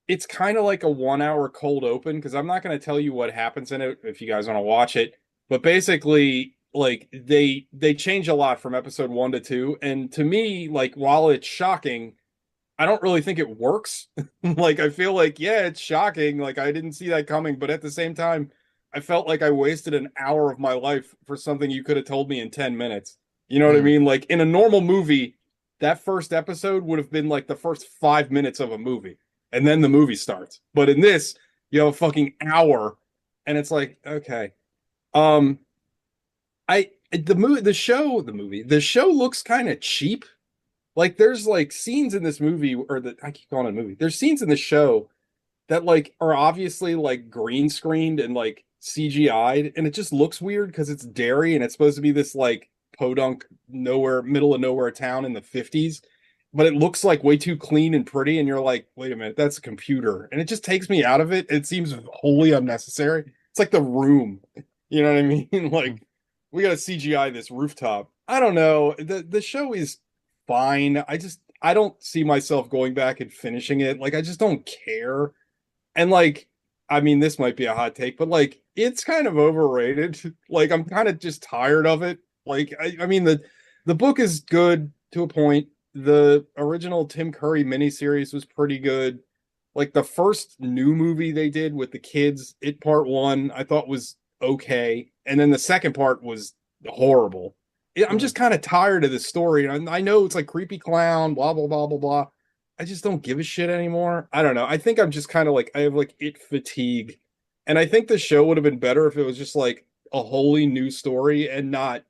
it's kind of like a 1 hour cold open because I'm not going to tell you what happens in it if you guys want to watch it. But basically, like they change a lot from episode 1 to 2, and to me, like while it's shocking, I don't really think it works. Like, I feel like, yeah, it's shocking. Like, I didn't see that coming. But at the same time, I felt like I wasted an hour of my life for something you could have told me in 10 minutes. You know what I mean? Like in a normal movie, that first episode would have been like the first 5 minutes of a movie, and then the movie starts. But in this, you have a fucking hour, and it's like, okay. Um, the show looks kind of cheap. Like there's like scenes in this movie, I keep calling it a movie. There's scenes in the show that like are obviously like green screened and like CGI'd, and it just looks weird because it's Derry and it's supposed to be this like podunk nowhere, middle of nowhere town in the 50s, but it looks like way too clean and pretty, and you're like, wait a minute, that's a computer, and it just takes me out of it. It seems wholly unnecessary. It's like The Room, you know what I mean? Like we got to CGI this rooftop. I don't know. The show is fine. I don't see myself going back and finishing it. Like I just don't care. And like, I mean, this might be a hot take, but like, it's kind of overrated. Like, I'm kind of just tired of it. Like, I mean, the book is good to a point. The original Tim Curry miniseries was pretty good. Like the first new movie they did with the kids, It Part One, I thought was okay, and then the second part was horrible. I'm just kind of tired of this story. I know it's like creepy clown, blah blah blah blah blah. I just don't give a shit anymore. I don't know. I think I'm just kind of like I have like it fatigue. And I think the show would have been better if it was just like a wholly new story and not,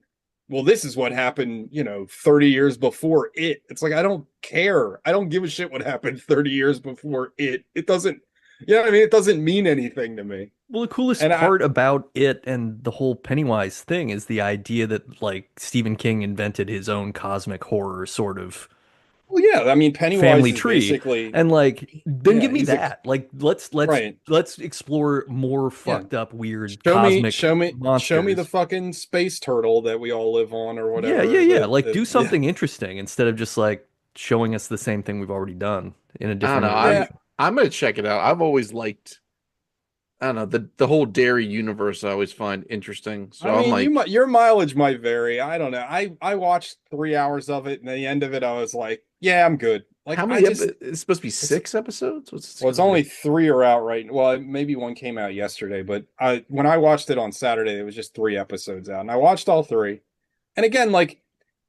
well, this is what happened, 30 years before it. It's like I don't care. I don't give a shit what happened 30 years before it. It doesn't, you know what I mean? It doesn't mean anything to me. Well, the coolest And part about it and the whole Pennywise thing is the idea that like Stephen King invented his own cosmic horror sort of well, yeah, I mean Pennywise family is tree, basically, and like then yeah, give me he's that. Like right. let's explore more Yeah. fucked up weird Show me, cosmic show me the monsters. fucking space turtle that we all live on or Yeah, whatever. yeah, yeah. Like That do yeah. something interesting instead of just like showing us the same thing we've already done in a I don't different know. Yeah. iteration. I'm gonna check it out. I've always liked, I don't know, the whole dairy universe I always find interesting. So I I'm mean, like, your mileage might vary. I don't know. I watched 3 hours of it, and at the end of it, I was like, yeah, I'm good. Like how I many just, it's supposed to be it's, 6 episodes? What's it well, it's gonna only be? 3 are out right. Well, maybe one came out yesterday, but when I watched it on Saturday, it was just 3 episodes out, and I watched all three. And again, like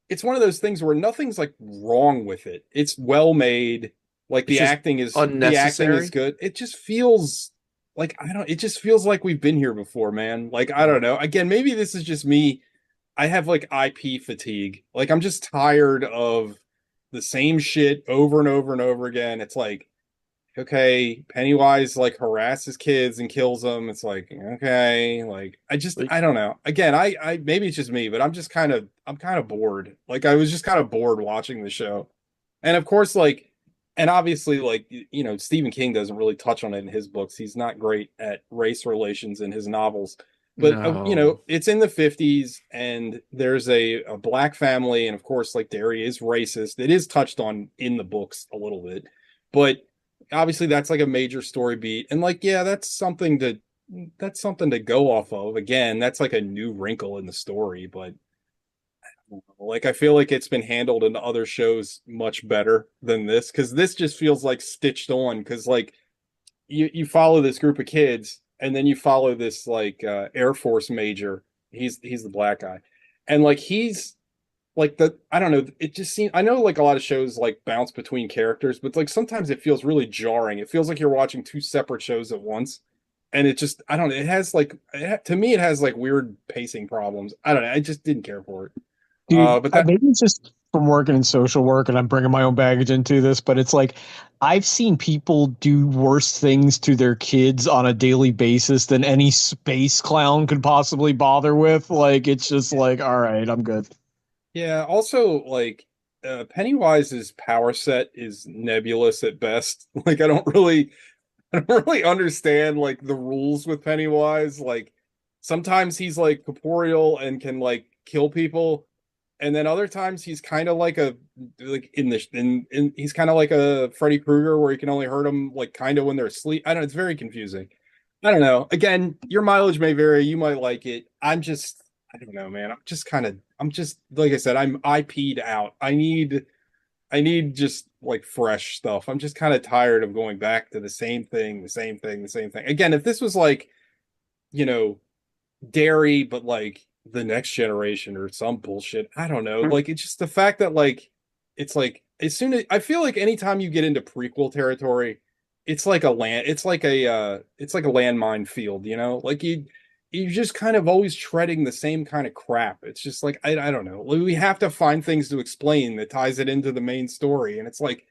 it's one of those things where nothing's like wrong with it. It's well made. Like It's just the acting is unnecessary. good. It just feels like I don't. It just feels like we've been here before, man. Like I don't know. Again, maybe this is just me. I have like IP fatigue. Like I'm just tired of the same shit over and over and over again. It's like okay, Pennywise like harasses kids and kills them. It's like, okay, like Like, I don't know. Again, I maybe it's just me, but I'm kind of bored. Like I was just kind of bored watching the show. And of course, like, and obviously, like, Stephen King doesn't really touch on it in his books. He's not great at race relations in his novels. But no. it's in the 50s and there's a black family, and of course, like Derry is racist. It is touched on in the books a little bit, but obviously that's like a major story beat, and like yeah, that's something to go off of. Again, that's like a new wrinkle in the story, but like I feel like it's been handled in other shows much better than this, because this just feels like stitched on, because like you follow this group of kids and then you follow this like Air Force major. He's the black guy, and like he's like the I don't know, it just seems, I know like a lot of shows like bounce between characters, but like sometimes it feels really jarring. It feels like you're watching two separate shows at once, and it just I don't know, it has like to me it has like weird pacing problems. I don't know, I just didn't care for it. Dude, But that maybe it's just from working in social work and I'm bringing my own baggage into this, but it's like I've seen people do worse things to their kids on a daily basis than any space clown could possibly bother with. Like, it's just like, all right, I'm good. yeah, also like Pennywise's power set is nebulous at best. Like I don't really understand like the rules with Pennywise. Like sometimes he's like corporeal and can like kill people, and then other times he's kind of like a like in he's kind of like a Freddy Krueger where he can only hurt them like kind of when they're asleep. I don't. It's very confusing. I don't know. Again, your mileage may vary. You might like it. I don't know, man. I'm just like I said. I'm IP'd out. I need just like fresh stuff. I'm just kind of tired of going back to the same thing, the same thing, the same thing. Again, if this was like you know, dairy, but like the next generation or some bullshit. I don't know. Like it's just the fact that like it's like as soon as I feel like anytime you get into prequel territory, it's like a landmine field, you know? Like you're just kind of always treading the same kind of crap. It's just like I don't know. We have to find things to explain that ties it into the main story. And it's like,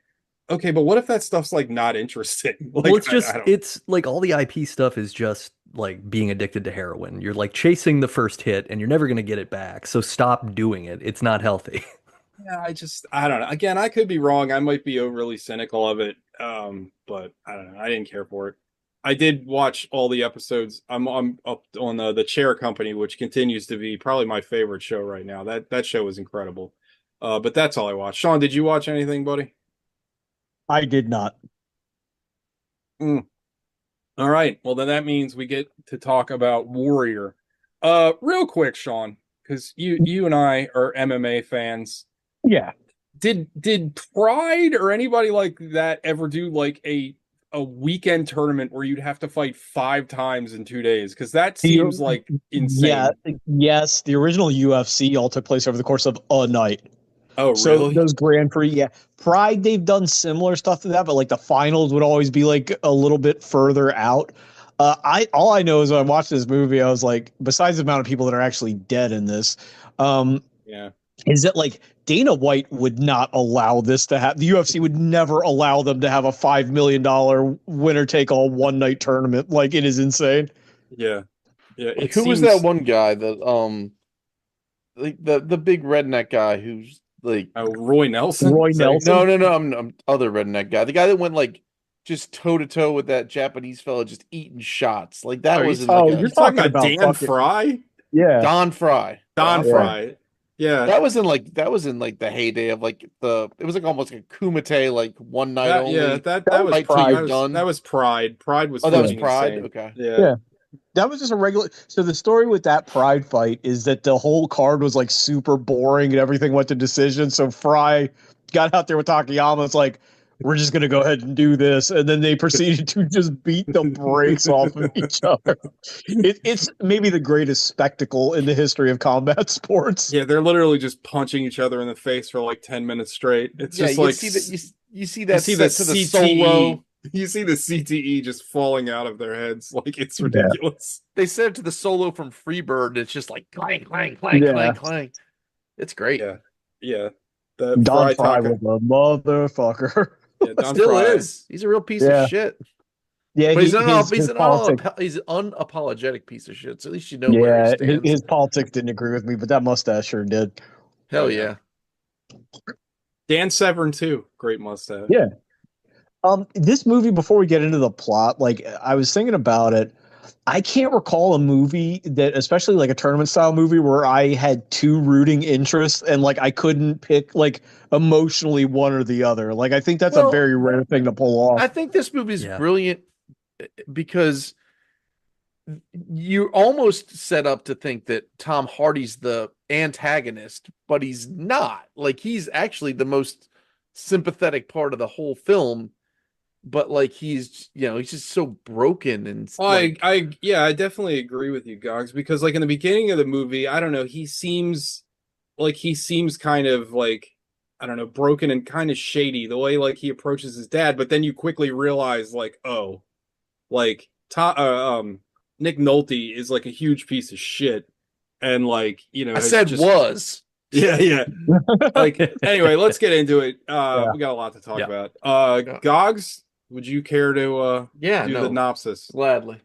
okay, but what if that stuff's like not interesting? Like Well, it's just I don't it's like all the IP stuff is just like being addicted to heroin. You're like chasing the first hit and you're never going to get it back. So stop doing it. It's not healthy. Yeah, I don't know. Again, I could be wrong. I might be overly cynical of it. But I don't know. I didn't care for it. I did watch all the episodes. I'm up on the Chair Company, which continues to be probably my favorite show right now. That show was incredible. But that's all I watched. Sean, did you watch anything, buddy? I did not. Mm. All right. Well, then that means we get to talk about Warrior. Real quick, Sean, because you and I are MMA fans. Yeah. Did Pride or anybody like that ever do like a weekend tournament where you'd have to fight 5 times in 2 days? Because that seems like insane. Yeah. Yes. The original UFC all took place over the course of a night. Oh, So really? those Grand Prix, yeah. Pride, they've done similar stuff to that, but like the finals would always be like a little bit further out. All I know is when I watched this movie, I was like, besides the amount of people that are actually dead in this, Yeah. is that like Dana White would not allow this to happen. The UFC would never allow them to have a $5 million winner take all one night tournament. Like it is insane. Yeah. Yeah. Like, It who was seems that one guy that like the big redneck guy who's like Roy Nelson? Roy Is that- Nelson? no, I'm other redneck guy. The guy that went like just toe to toe with that Japanese fella just eating shots. Like that Oh, was in you're like You're a talking talking about about Dan fucking- Fry? Yeah. Don Fry. Don Yeah. Fry. Yeah. That was in like the heyday of like it was like almost like a Kumite like one night That, only. yeah, that was fight till Pride. you're done. That was Pride. Pride was Oh, that was fucking Pride? insane. Okay. Yeah. Yeah. That was just a regular. So the story with that Pride fight is that the whole card was like super boring and everything went to decision. So Fry got out there with Takayama. It's like, we're just going to go ahead and do this. And then they proceeded to just beat the brakes off of each other. It's maybe the greatest spectacle in the history of combat sports. Yeah, they're literally just punching each other in the face for like 10 minutes straight. It's just you like see that you see you that see set the to the CTE. solo. You see the CTE just falling out of their heads. Like it's Yeah. ridiculous. They set it to the solo from Freebird. And it's just like clang, clang, clang, Yeah. clang, clang. It's great. Yeah. Yeah. The Don Fry Taka- was a motherfucker. yeah, Don Still Fry. is. He's a real piece Yeah. of shit. Yeah, But he's his politics. he's an unapologetic piece of shit. So at least you know where he Yeah, stands. his politics didn't agree with me, but that mustache sure did. Hell yeah. Dan Severn too. Great mustache. Yeah. This movie, before we get into the plot, like I was thinking about it, I can't recall a movie that, especially like a tournament style movie, where I had two rooting interests and like I couldn't pick like emotionally one or the other. Like I think that's Well, a very rare thing to pull off. I think this movie is Yeah. brilliant because you're almost set up to think that Tom Hardy's the antagonist, but he's not. Like he's actually the most sympathetic part of the whole film, but like he's he's just so broken and like, I definitely agree with you, Gogs, because like in the beginning of the movie, I don't know, he seems kind of like, I don't know, broken and kind of shady the way like he approaches his dad, but then you quickly realize like, oh, like Nick Nolte is like a huge piece of shit, and like I has said just- was. yeah. Like anyway, let's get into it. Yeah. We got a lot to talk Yeah. about. Yeah. Gogs, would you care to Yeah, do no, the synopsis? gladly.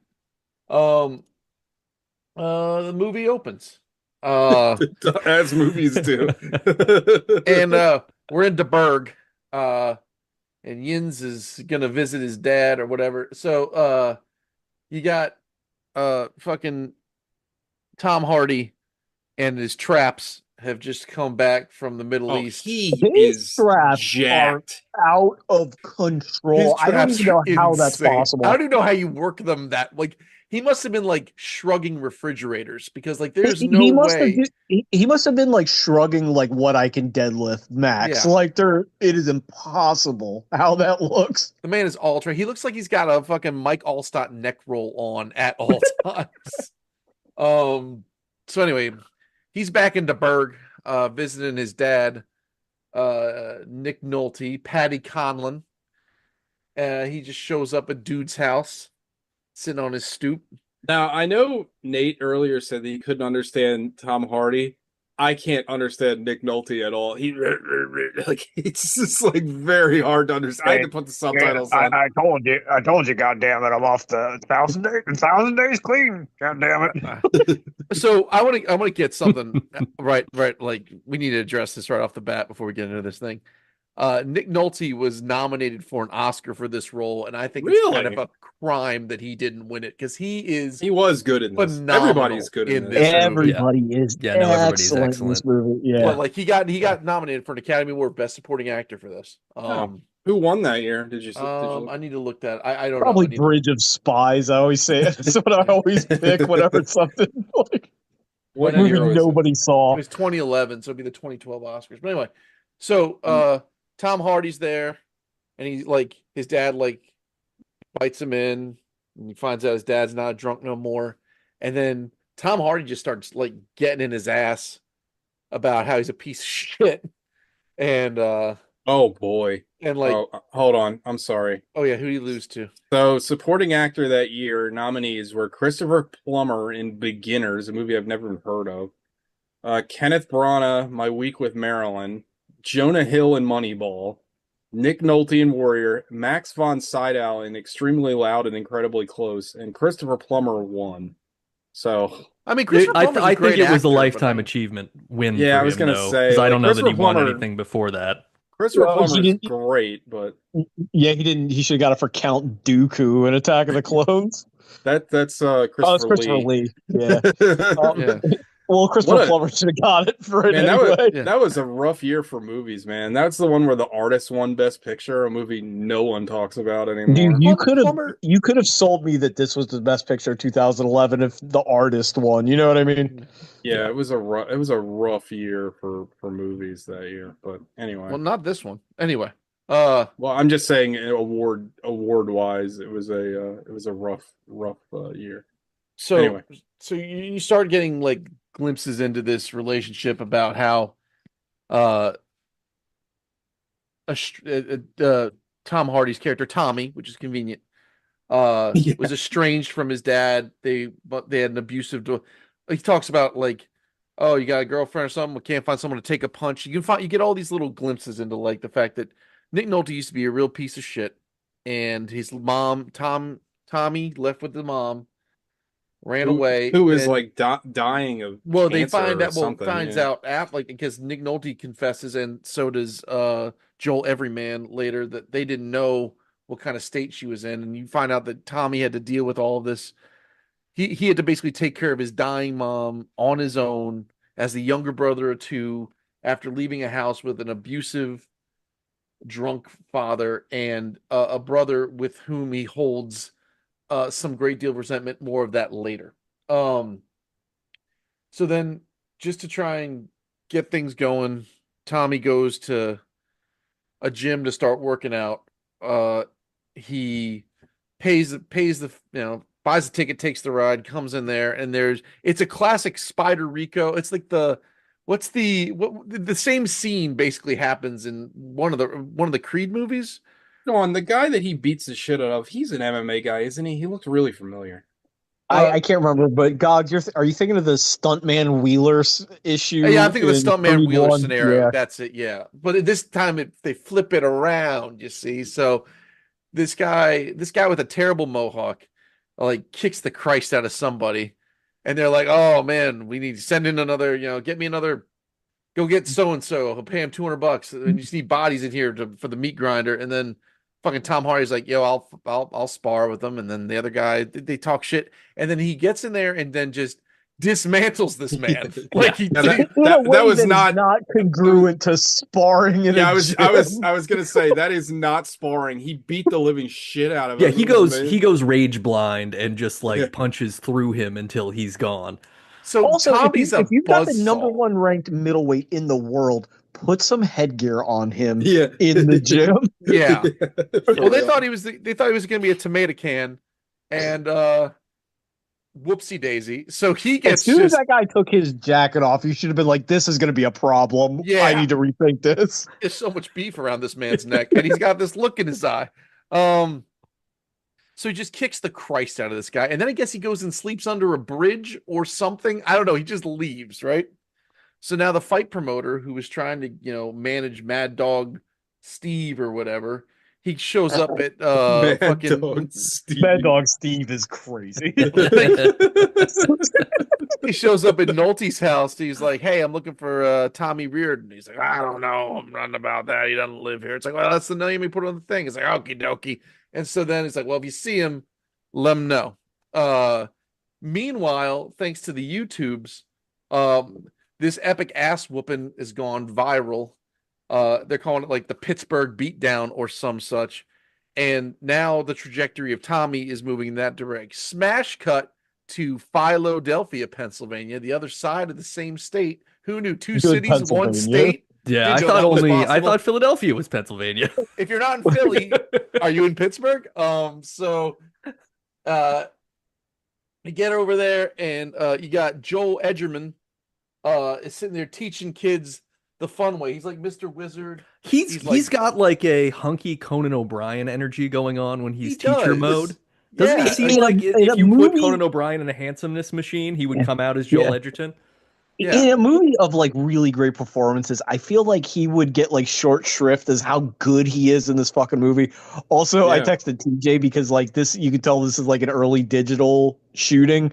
The movie opens. As movies do. And we're in DeBerg, and Yins is gonna visit his dad or whatever. So you got fucking Tom Hardy and his traps have just come back from the Middle Oh, East. he His is straps jacked. out of control. I don't even know how that's possible. I don't even know how you work them that like he must have been like shrugging refrigerators because like there's no way. He must have been like shrugging like what I can deadlift max. Yeah. Like it is impossible how that looks. The man is ultra. He looks like he's got a fucking Mike Allstott neck roll on at all times. So anyway, he's back in Berg, visiting his dad, Nick Nolte, Paddy Conlon. He just shows up at dude's house, sitting on his stoop. Now, I know Nate earlier said that he couldn't understand Tom Hardy. I can't understand Nick Nolte at all. He like it's just like very hard to understand. I had to put the subtitles on. I told you, goddamn it, I'm off the 1,000 days clean. God damn it. So I want to get something right. Like we need to address this right off the bat before we get into this thing. Nick Nolte was nominated for an Oscar for this role, and I think it's kind of a crime that he didn't win it because he was good in this. phenomenal Everybody's good in this. Everybody is everybody's excellent in this movie. Yeah. But like he got nominated for an Academy Award Best Supporting Actor for this. Who won that year? Did you? I need to look that. I don't Probably know. Bridge of Spies. I always say it. That's what I always pick whenever it's something like What movie year was nobody saw. It was 2011, so it'd be the 2012 Oscars. But anyway, so Tom Hardy's there, and he's like his dad like bites him in, and he finds out his dad's not drunk no more, and then Tom Hardy just starts like getting in his ass about how he's a piece of shit, and oh boy, and like hold on, I'm sorry. Oh yeah, who did he lose to? So supporting actor that year nominees were Christopher Plummer in Beginners, a movie I've never even heard of, Kenneth Branagh, My Week with Marilyn, Jonah Hill in Moneyball, Nick Nolte in Warrior, Max von Sydow in Extremely Loud and Incredibly Close, and Christopher Plummer won. So I mean, Christopher I Plummer's a think great it was actor, a lifetime but achievement win. Yeah, for I was him, gonna though, say, because I like, don't know that he Christopher won Plummer- anything before that. Christopher Well, Plummer is didn't- great, but Yeah, he didn't. He should have got it for Count Dooku in Attack of the Clones. that's Christopher, It's Christopher Lee. Yeah. Yeah. Well, Christopher What a- Plummer should have got it for it Man, anyway. that was a rough year for movies, man. That's the one where The Artist won Best Picture, a movie no one talks about anymore. Dude, Plummer- you could have sold me that this was the best picture of 2011 if The Artist won. You know what I mean? Yeah, it was a rough year for movies that year. But anyway, well, not this one. Anyway, well, I'm just saying award wise, it was a rough year. so Anyway. so you start getting like glimpses into this relationship about how Tom Hardy's character Tommy, which is convenient, Yeah. was estranged from his dad. They had an abusive. He talks about like, oh, you got a girlfriend or something. We can't find someone to take a punch. You get all these little glimpses into like the fact that Nick Nolte used to be a real piece of shit, and his mom, Tommy, left with the mom, ran away. Who is and- like dying of well, they cancer find or out. Well, something, finds yeah. out after, like, because Nick Nolte confesses, and so does Joel Everyman later, that they didn't know what kind of state she was in, and you find out that Tommy had to deal with all of this. He had to basically take care of his dying mom on his own as the younger brother of two, after leaving a house with an abusive, drunk father and a brother with whom he holds some great deal of resentment. More of that later. So then, just to try and get things going, Tommy goes to a gym to start working out. He pays the buys the ticket, takes the ride, comes in there, and it's a classic Spider Rico. It's like the same scene basically happens in one of the Creed movies. No, and the guy that he beats the shit out of, he's an MMA guy, isn't he? He looked really familiar. I can't remember, but God, are you thinking of the Stuntman Wheeler issue? Yeah, I'm thinking of the Stuntman Creed Wheeler 1? scenario. Yeah. That's it. Yeah, but at this time they flip it around. You see, so this guy with a terrible mohawk, like kicks the Christ out of somebody, and they're like, "Oh man, we need to send in another. Get me another. Go get so and so. I'll pay him $200, and you just need bodies in here for the meat grinder." And then fucking Tom Hardy's like, "Yo, I'll spar with them." And then the other guy, they talk shit, and then he gets in there and then just dismantles this man. Like he Yeah, did. that was not congruent to sparring in Yeah, a I gym. was gonna say that is not sparring. He beat the living shit out of Yeah, him. he It was goes amazing. rage blind and just like Yeah. punches through him until he's gone. So Also, Tommy's if a you've got the number buzzsaw. one ranked middleweight in the world, put some headgear on him Yeah. in the gym. Yeah. For Well, they real. thought he was going to be a tomato can, and whoopsie daisy. So he As gets soon as just that guy took his jacket off, you should have been like, "This is going to be a problem. Yeah. I need to rethink this." there's so much beef around this man's neck, and he's got this look in his eye. So he just kicks the Christ out of this guy, and then I guess he goes and sleeps under a bridge or something. I don't know. He just leaves, right? So now the fight promoter, who was trying to, manage Mad Dog Steve or whatever, he shows up at Mad fucking Dog Steve. Mad Dog Steve is crazy. he shows up at Nolte's house. He's like, "Hey, I'm looking for Tommy Reardon." He's like, "I don't know. I'm not about that. He doesn't live here." It's like, "Well, that's the name he put on the thing." It's like, "Okie dokie." And so then he's like, "Well, if you see him, let him know." Meanwhile, thanks to the YouTubes, this epic ass whooping has gone viral. They're calling it like the Pittsburgh beatdown or some such. And now the trajectory of Tommy is moving in that direction. Smash cut to Philadelphia, Pennsylvania, the other side of the same state. Who knew? Two Good cities, one Pennsylvania. state. Yeah, I Didn't know thought that was I possible. thought Philadelphia was Pennsylvania. If you're not in Philly, are you in Pittsburgh? So you get over there and you got Joel Edgerman is sitting there teaching kids the fun way. He's like Mr. Wizard. He's like- got like a hunky Conan O'Brien energy going on when he's He teacher does. mode. Doesn't Yeah. he seem In a- like in if a you put movie- Conan O'Brien in a handsomeness machine, he would Yeah. come out as Joel Yeah. Edgerton? Yeah. In a movie of like really great performances, I feel like he would get like short shrift as how good he is in this fucking movie. Also, I Yeah. texted TJ because like this, you could tell this is like an early digital shooting.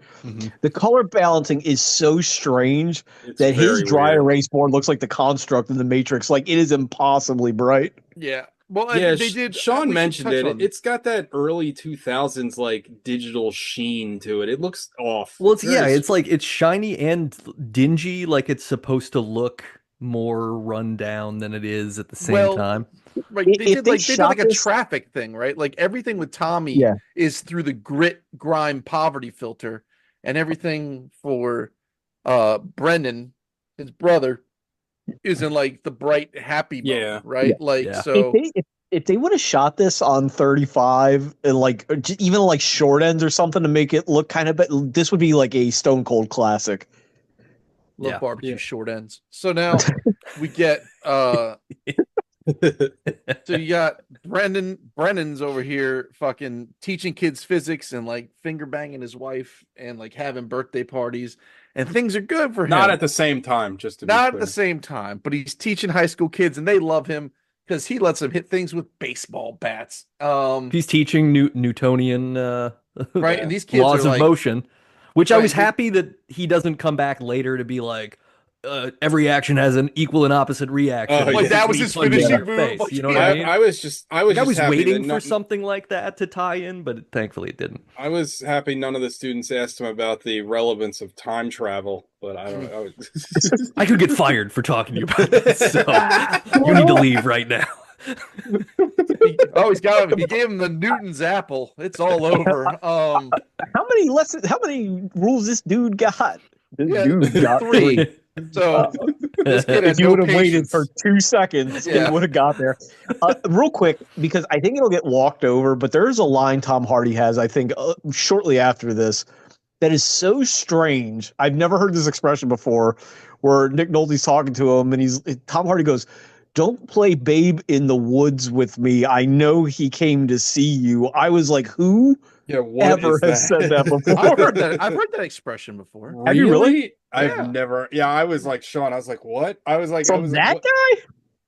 The color balancing is so strange It's that his very dry weird. erase board looks like the construct in the Matrix. Like it is impossibly bright. Yeah. Well, and Yeah, they did. Sean we should mentioned touch it. on- It's got that early 2000s like digital sheen to it. It looks off. Well, it's very it's like it's shiny and dingy, like it's supposed to look more run down than it is at the same Well, time. Right. If They they did like shot a this- traffic thing, right? Like everything with Tommy Yeah. is through the grit, grime, poverty filter, and everything for Brendan, his brother, is in like the bright, happy mode, Yeah. right? Yeah. Like Yeah. so. If they would have shot this on 35 and like or even like short ends or something to make it look kind of, but this would be like a Stone Cold classic. Love Yeah. barbecue Yeah. short ends. So now we get so you got Brennan's over here fucking teaching kids physics and like finger banging his wife and like having birthday parties and things are good for him. not at the same time, just to be Not at clear. the same time, but he's teaching high school kids and they love him because he lets them hit things with baseball bats. He's teaching Newtonian Right, and these kids laws are of like, motion, which I Right, was they- happy that he doesn't come back later to be like, every action has an equal and opposite reaction. Oh, like yeah. that was Me his punching finishing in the move. face, Like, you know what I mean? I was just Like, I was happy waiting that for none- something like that to tie in, but thankfully it didn't. I was happy none of the students asked him about the relevance of time travel, but I don't know. I could get fired for talking to you about this, so you need to leave right now. Oh, he gave him the Newton's apple. It's all over. How many rules this dude got? This Yeah, dude got 3. So this kid had If you no would have waited patience. for 2 seconds, Yeah. it would have got there. Real quick, because I think it'll get walked over, but there is a line Tom Hardy has, I think, shortly after this, that is so strange. I've never heard this expression before, where Nick Nolte's talking to him, and Tom Hardy goes, "Don't play Babe in the Woods with me. I know he came to see you." I was like, who Yeah, what ever is has said that before? I've heard that expression before. Have you really? Yeah. I've never. Yeah, I was like Sean. I was like, what? I was like, I From was that like, guy?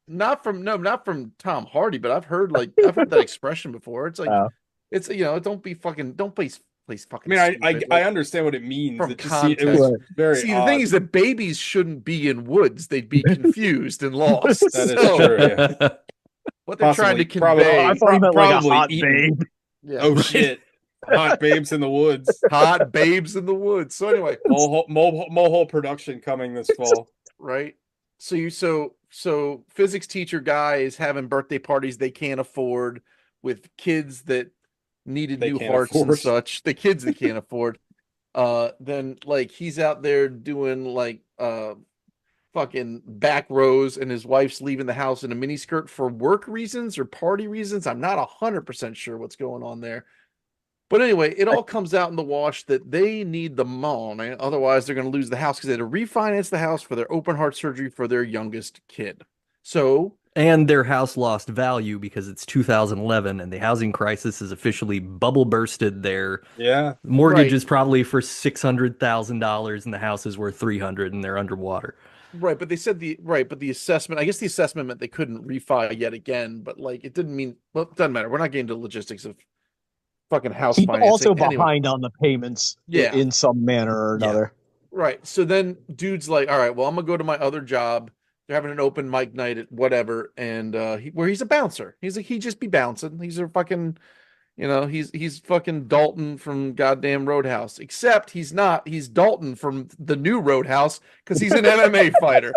Not from Tom Hardy, but I've heard that expression before. It's like Oh. it's don't place fucking. I mean, stupid. I Like, understand what it means. From It just it was context. very. see, the odd. thing is that babies shouldn't be in woods; they'd be confused and lost. That is So, true. Yeah. What they're trying to Possibly, probably. convey, I thought he meant like a Probably hot eaten. babe. yeah. Oh shit! Hot babes in the woods. Hot babes in the woods. So anyway, Mohole production coming this fall. right? So physics teacher guy is having birthday parties they can't afford with kids that needed They new can't hearts and afford. such. The kids that can't afford. Then like he's out there doing like fucking back rows, and his wife's leaving the house in a miniskirt for work reasons or party reasons. I'm not 100% sure what's going on there. But anyway, it all comes out in the wash that they need the money, otherwise they're going to lose the house because they had to refinance the house for their open heart surgery for their youngest kid. So, And their house lost value because it's 2011 and the housing crisis has officially bubble bursted. Their Yeah. mortgage Right. is probably for $600,000 and the house is worth 300 and they're underwater. right, but they said but the assessment, I guess the assessment meant they couldn't refi yet again, but like it didn't mean, well, it doesn't matter. We're not getting to the logistics of fucking house He's financing. also Anyway. behind on the payments Yeah. in some manner or Yeah. another. Right. So then dude's like, all right, well, I'm gonna go to my other job. They're having an open mic night at whatever, and where he's a bouncer. He's like, he just be bouncing. He's a fucking, he's fucking Dalton from goddamn Roadhouse. Except he's not. He's Dalton from the new Roadhouse because he's an MMA fighter.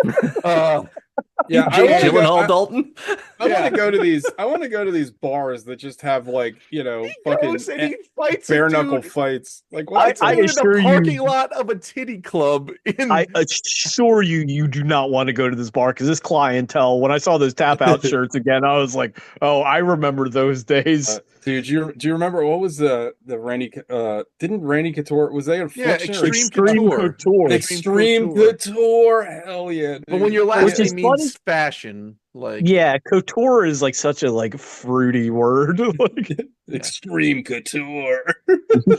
Yeah. Jake I wanna go- Gyllenhaal I- Dalton. I Yeah. want to go to these. I want to go to these bars that just have like He fucking goes and he fights a bare knuckle dude. fights. Like I- It's what? in assure the you- parking lot of a titty club in I assure you, you do not want to go to this bar because this clientele. When I saw those tap out shirts again, I was like, "Oh, I remember those days." Dude, do you remember what was the Randy? Didn't Randy Couture, was they Affliction or Extreme Couture. Extreme Couture? Hell yeah! But when dude. your last Which is name means funny. fashion, like Yeah, couture is like such a like fruity word. Like, Extreme Couture.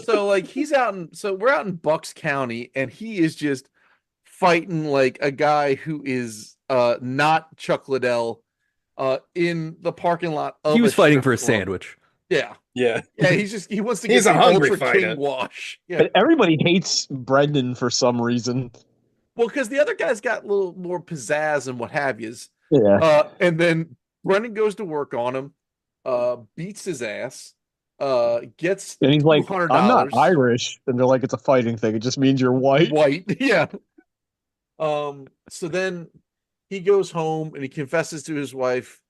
so like we're out in Bucks County and he is just fighting like a guy who is not Chuck Liddell in the parking lot of He was fighting for a strip club. sandwich. Yeah. Yeah, Yeah, he wants to get He's a the hungry Ultra fighter. King wash. Yeah. but everybody hates Brendan for some reason. Well, because the other guy's got a little more pizzazz and what have yous. Yeah, And then Brendan goes to work on him, beats his ass, gets and he's like, $200. "I'm not Irish," and they're like, "It's a fighting thing. It just means you're white." White, yeah. So then he goes home and he confesses to his wife.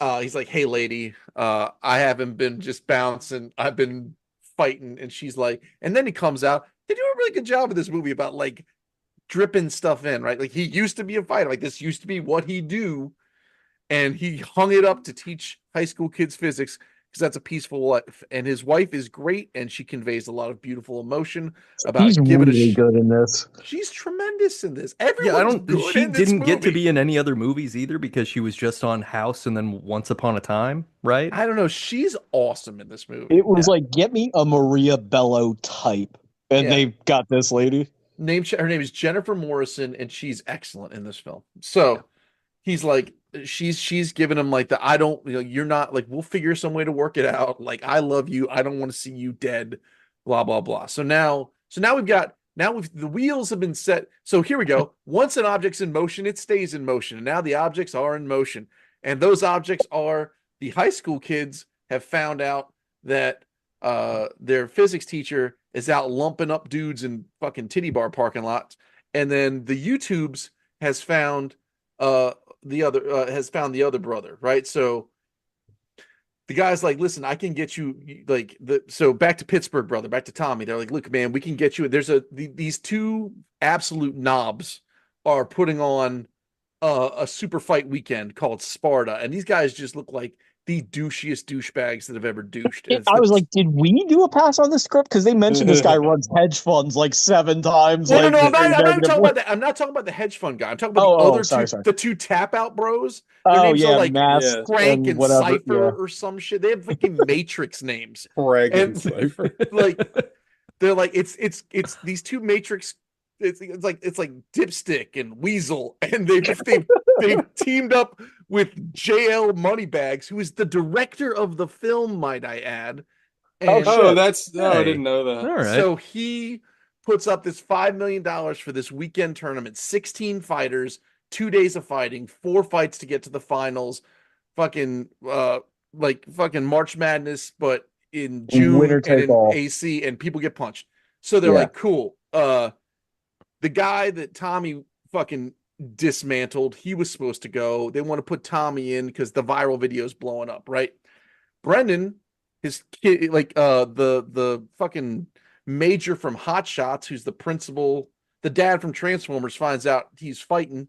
He's like, "Hey, lady, I haven't been just bouncing. I've been fighting." And she's like, and then he comes out. They do a really good job of this movie about like dripping stuff in, right? Like he used to be a fighter. Like this used to be what he do, and he hung it up to teach high school kids physics because that's a peaceful life. And his wife is great, and she conveys a lot of beautiful emotion about He's giving really a good in this. She's tremendous in this. Yeah, I Everyone's don't. good She in this didn't get to movie. be in any other movies either because she was just on House and then Once Upon a Time, right? I don't know. She's awesome in this movie. It was like, get me a Maria Bello type, and Yeah. they got this lady. Her name is Jennifer Morrison, and she's excellent in this film. So he's like, she's giving him like I don't, you're not like, we'll figure some way to work it out. Like, I love you. I don't want to see you dead. Blah blah blah. So now the wheels have been set. So here we go. Once an object's in motion, it stays in motion. And now the objects are in motion, and those objects are the high school kids have found out that their physics teacher is out lumping up dudes in fucking titty bar parking lots, and then the YouTubes has found the other brother, right? So the guy's like, listen, I can get you so back to Pittsburgh, brother, back to Tommy. They're like, look, man, we can get you. There's these two absolute knobs are putting on a super fight weekend called Sparta, and these guys just look like the douchiest douchebags that have ever douched. I was like, did we do a pass on the script? Because they mentioned this guy runs hedge funds like 7 times. No, like, I'm not negative talking one. about that. I'm not talking about the hedge fund guy. I'm talking about sorry. the two tap out bros. Their Oh names yeah, are like Mask Crank and whatever. Cypher Yeah. or some shit. They have fucking Matrix names. Craig and And- Cypher. Like they're like it's these two Matrix. It's like Dipstick and Weasel, and they've teamed up with JL Moneybags, who is the director of the film, might I add. And Oh, that's I Hey. didn't know that. All right. so he puts up this $5 million for this weekend tournament, 16 fighters, 2 days of fighting, 4 fights to get to the finals, fucking March Madness, but in June Winner and take in all. AC, and people get punched. So they're Yeah. like, cool. The guy that Tommy fucking dismantled, he was supposed to go. They want to put Tommy in because the viral video is blowing up, right? Brendan, his kid, like the fucking major from Hot Shots, who's the principal, the dad from Transformers, finds out he's fighting.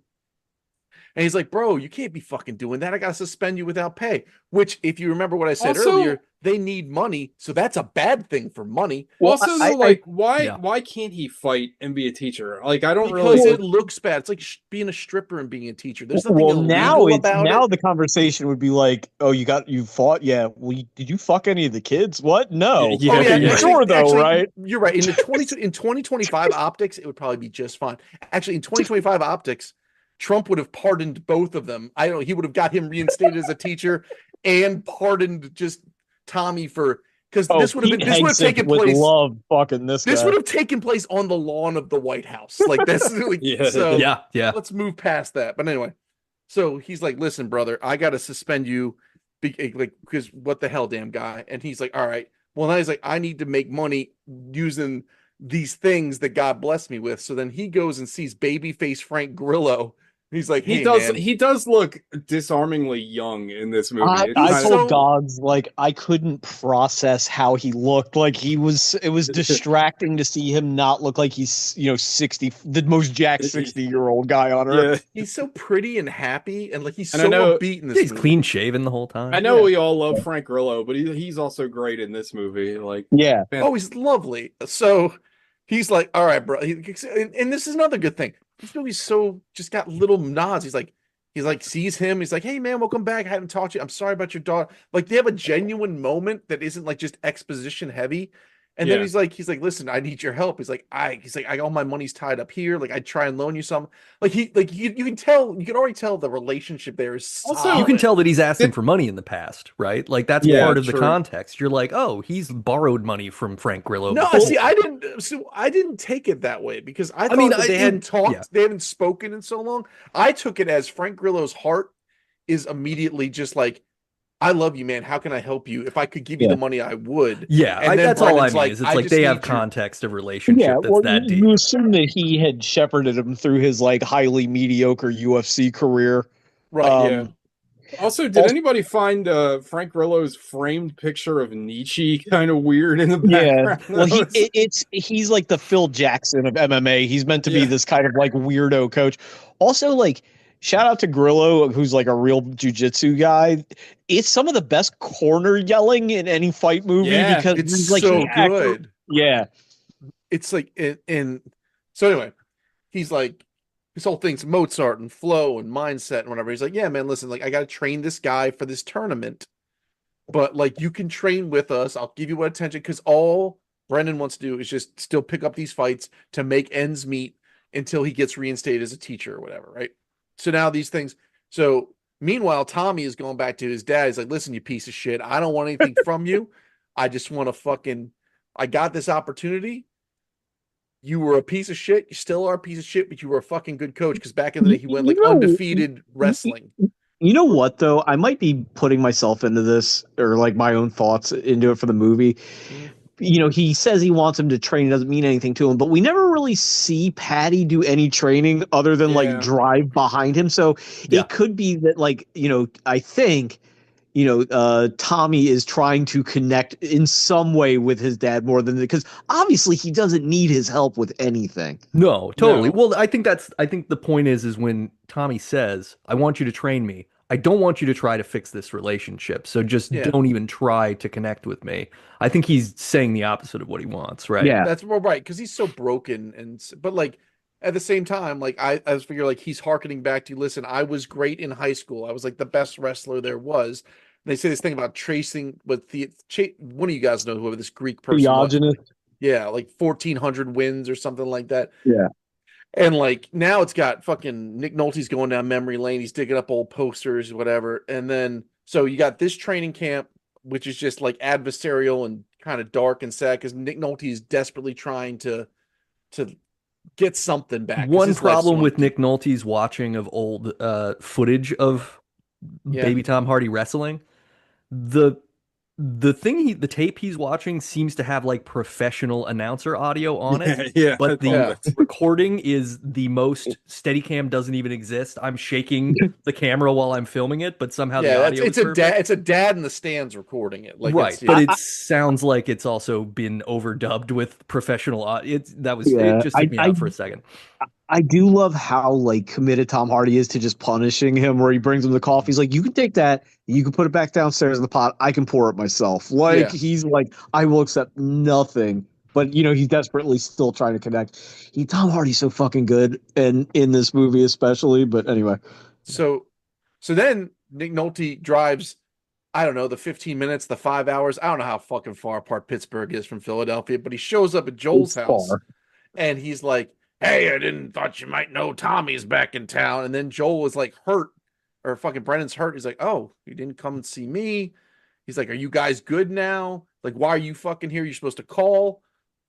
And he's like, bro, you can't be fucking doing that. I got to suspend you without pay. Which, if you remember what I said Also- earlier, they need money. So that's a bad thing for money. Well, also, I- though, like, why Yeah. why can't he fight and be a teacher? Like, I don't Because really. it looks bad. It's like being a stripper and being a teacher. There's nothing well, illegal now it's about now it. the conversation would be like, oh, you fought, yeah. Well, did you fuck any of the kids? What? No. Yeah, Oh, yeah, yeah. Sure, though, right? You're right. In 2025 optics, it would probably be just fine. Actually, in 2025 optics, Trump would have pardoned both of them. I don't know. He would have got him reinstated as a teacher and pardoned just Tommy for because this would have taken would place. love fucking this This guy. would have taken place on the lawn of the White House. Like that's like, Yeah. so. Yeah. Let's move past that. But anyway, so he's like, listen, brother, I got to suspend you because what the hell, damn guy. And he's like, all right. Well, now he's like, I need to make money using these things that God blessed me with. So then he goes and sees babyface Frank Grillo. He's like, hey, man. He does look disarmingly young in this movie. I It's kinda- told Gogs like I couldn't process how he looked. Like it was distracting to see him not look like he's 60, the most jacked 60-year-old guy on earth. yeah. He's so pretty and happy, and like he's And I so know- upbeat in this He's movie. clean shaven the whole time. I know Yeah. we all love Frank Grillo, but he's also great in this movie. Like, Yeah. Oh, he's lovely. So he's like, all right, bro. And this is another good thing. This movie's so just got little nods. He's like, sees him. He's like, hey, man, welcome back. I haven't talked to you. I'm sorry about your daughter. Like, they have a genuine moment that isn't like just exposition heavy. And then Yeah. he's like, listen, I need your help. He's like, all my money's tied up here. Like, I'd try and loan you some. Like, you can already tell the relationship there is Also, solid. You can tell that he's asking for money in the past, right? Like that's Yeah, part of the true. context. You're like, oh, he's borrowed money from Frank Grillo. No, before. see, I didn't take it that way because I thought mean, that they hadn't talked, yeah. they haven't spoken in so long. I took it as Frank Grillo's heart is immediately just like, I love you, man. How can I help you? If I could give you Yeah. the money, I would. Yeah, And then that's all I Brendan's mean. like, Is it's I like just they need have your- context of relationship Yeah, that's well, that deep. you assume that he had shepherded him through his like highly mediocre UFC career. Right. yeah. Also, did anybody find Frank Grillo's framed picture of Nietzsche kind of weird in the Yeah, background? well, he's like the Phil Jackson of MMA. He's meant to be Yeah. this kind of like weirdo coach. Also, like shout out to Grillo, who's like a real jujitsu guy. It's some of the best corner yelling in any fight movie Yeah, because It's he's like so the actor- good. Yeah, It's like in so anyway, he's like this whole thing's Mozart and flow and mindset and whatever. He's like, yeah, man, listen, like I gotta train this guy for this tournament. But like you can train with us. I'll give you what attention because all Brendan wants to do is just still pick up these fights to make ends meet until he gets reinstated as a teacher or whatever, right? So now these things. So meanwhile, Tommy is going back to his dad. He's like, listen, you piece of shit. I don't want anything from you. I just want to I got this opportunity. You were a piece of shit. You still are a piece of shit, but you were a fucking good coach because back in the day, he went like You know- undefeated wrestling. you know what though? I might be putting myself into this or like my own thoughts into it for the movie. Mhm. You know, he says he wants him to train. It doesn't mean anything to him, but we never really see Patty do any training other than Yeah. like drive behind him. So Yeah. it could be that like, I think, Tommy is trying to connect in some way with his dad more than because obviously he doesn't need his help with anything. No, totally. No. Well, I think the point is when Tommy says, I want you to train me. I don't want you to try to fix this relationship. So just Yeah. don't even try to connect with me. I think he's saying the opposite of what he wants, right? Yeah. That's well, right because he's so broken but like at the same time, like I was figure like he's harkening back to listen. I was great in high school. I was like the best wrestler there was. And they say this thing about tracing with one of you guys know whoever this Greek person was. Theogenous. Yeah, like 1,400 wins or something like that. Yeah. And like now it's got fucking Nick Nolte's going down memory lane. He's digging up old posters, whatever. And then so you got this training camp, which is just like adversarial and kind of dark and sad because Nick Nolte is desperately trying to get something back. 'cause One his life's problem going- with Nick Nolte's watching of old footage of Yeah. Baby Tom Hardy wrestling, the the tape he's watching seems to have like professional announcer audio on it, Yeah, but I love the it. recording is the most Steadicam doesn't even exist. I'm shaking the camera while I'm filming it, but somehow the Yeah, audio is perfect. it's a dad in the stands recording it. Like Right, it's but yeah. it sounds like it's also been overdubbed with professional audio. It Yeah, just took me out for a second. I do love how like committed Tom Hardy is to just punishing him, where he brings him the coffee. He's like, "You can take that, you can put it back downstairs in the pot. I can pour it myself." Like Yeah. he's like, "I will accept nothing." But he's desperately still trying to connect. Tom Hardy's so fucking good, and in this movie especially. But anyway, So so then Nick Nolte drives, I don't know, the 15 minutes, the 5 hours. I don't know how fucking far apart Pittsburgh is from Philadelphia, but he shows up at Joel's it's house far. and he's like, "Hey, I didn't thought you might know Tommy's back in town." And then Joel was like hurt, or fucking Brennan's hurt. He's like, "Oh, you didn't come and see me." He's like, "Are you guys good now? Like, why are you fucking here? You're supposed to call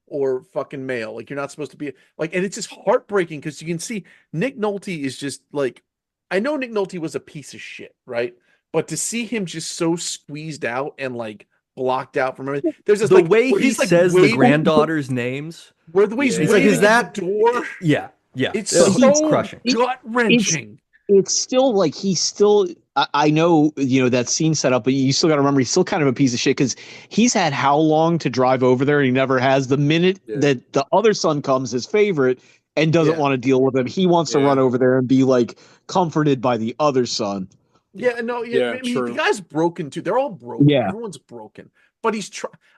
or fucking mail. Like, you're not supposed to be like," and it's just heartbreaking because you can see Nick Nolte is just like, I know Nick Nolte was a piece of shit, right? But to see him just so squeezed out and like blocked out from everything, there's this The like way where he he's like says the waving, granddaughters' names, where the way he's Yeah. it's like, waving is at that the door, Yeah, yeah. it's It's so crushing. gut wrenching. It's still like he's still. I know that scene set up, but you still got to remember he's still kind of a piece of shit because he's had how long to drive over there and he never has. The minute Yeah. that the other son comes, his favorite, and doesn't Yeah. want to deal with him, he wants to Yeah. run over there and be like comforted by the other son. Yeah, no, Yeah, I mean, the true. guy's broken too. They're all broken. Yeah. Everyone's broken. But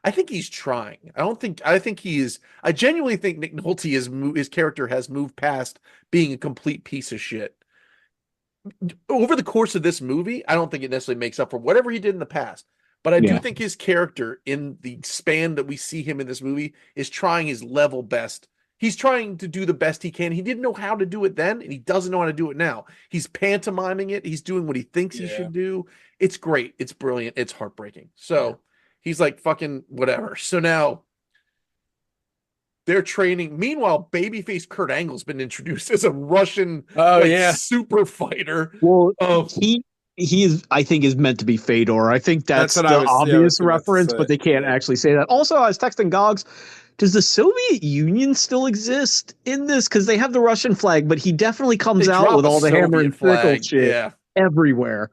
I think he's trying. I think he is. I genuinely think Nick Nolte his character has moved past being a complete piece of shit. Over the course of this movie, I don't think it necessarily makes up for whatever he did in the past. But I do Yeah. think his character in the span that we see him in this movie is trying his level best. He's trying to do the best he can. He didn't know how to do it then, and he doesn't know how to do it now. He's pantomiming it. He's doing what he thinks he Yeah. should do. It's great. It's brilliant. It's heartbreaking. So he's like, fucking whatever. So now they're training. Meanwhile, babyface Kurt Angle's been introduced as a Russian Oh yeah. super fighter. Well, Oh, he is, I think, is meant to be Fedor. I think that's That's what the I was obvious about to reference, say. but they can't Yeah. actually say that. Also, I was texting Gogs. Does the Soviet Union still exist in this? Because they have the Russian flag, but he definitely comes they out drop with a all the hammer Soviet and sickle flag. shit Yeah. everywhere.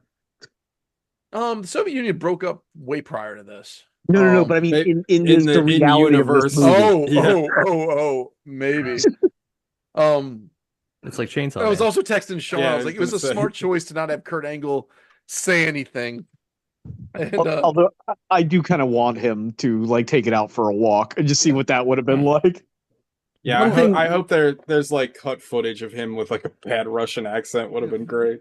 The Soviet Union broke up way prior to this. No. But I mean, they- in this, the reality of this universe. movie. Yeah. Maybe. um, It's like Chainsaw I was Man. also texting Sean. Yeah, I was like, it was a gonna say. smart choice to not have Kurt Angle say anything. And Although I do kind of want him to like take it out for a walk and just see what that would have been like. Yeah, One thing- I hope there's like cut footage of him with like a bad Russian accent. Would have been great.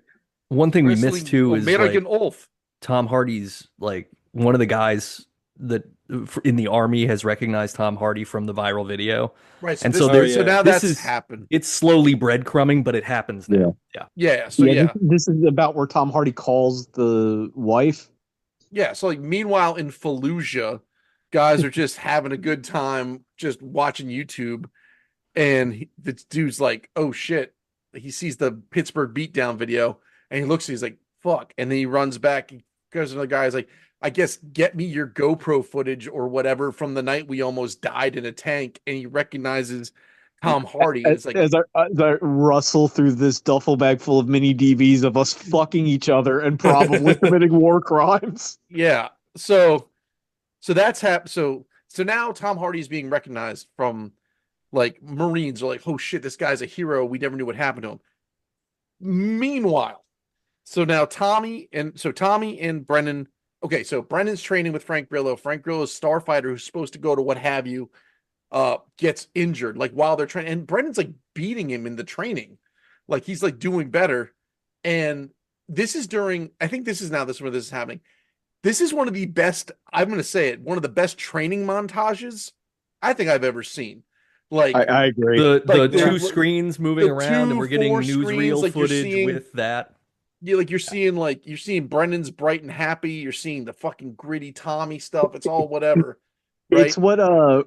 One thing we wrestling missed too is like American Ulf. Tom Hardy's like one of the guys that in the army has recognized Tom Hardy from the viral video. Right. So, And this, so there's- so now this that's is- happened. It's slowly breadcrumbing, but it happens now. Yeah. So yeah. This is about where Tom Hardy calls the wife. Yeah, so like meanwhile in Fallujah, guys are just having a good time just watching YouTube, and the dude's like, "Oh shit!" He sees the Pittsburgh beatdown video, and he looks, and he's like, "Fuck!" And then he runs back. He goes to the guy, he's like, "I guess get me your GoPro footage or whatever from the night we almost died in a tank." And he recognizes Tom Hardy. It's like, As I rustle through this duffel bag full of mini DVs of us fucking each other and probably committing war crimes. yeah. So that's happened. So now Tom Hardy is being recognized from like Marines are like, "Oh shit, this guy's a hero. We never knew what happened to him." Meanwhile, so now Tommy and Brennan. Okay, so Brennan's training with Frank Grillo. Frank Grillo is starfighter who's supposed to go to what have you, gets injured like while they're training, and Brennan's like beating him in the training, like he's like doing better. And this is during, I think this is where this is happening. This is one of the best, I'm going to say it, one of the best training montages I think I've ever seen. Like I agree. The Like, two the- screens moving the around, and we're getting 4 screens, newsreel like, you're footage seeing- with that. you're seeing Brendan's bright and happy. You're seeing the fucking gritty Tommy stuff. It's all whatever. Right? It's what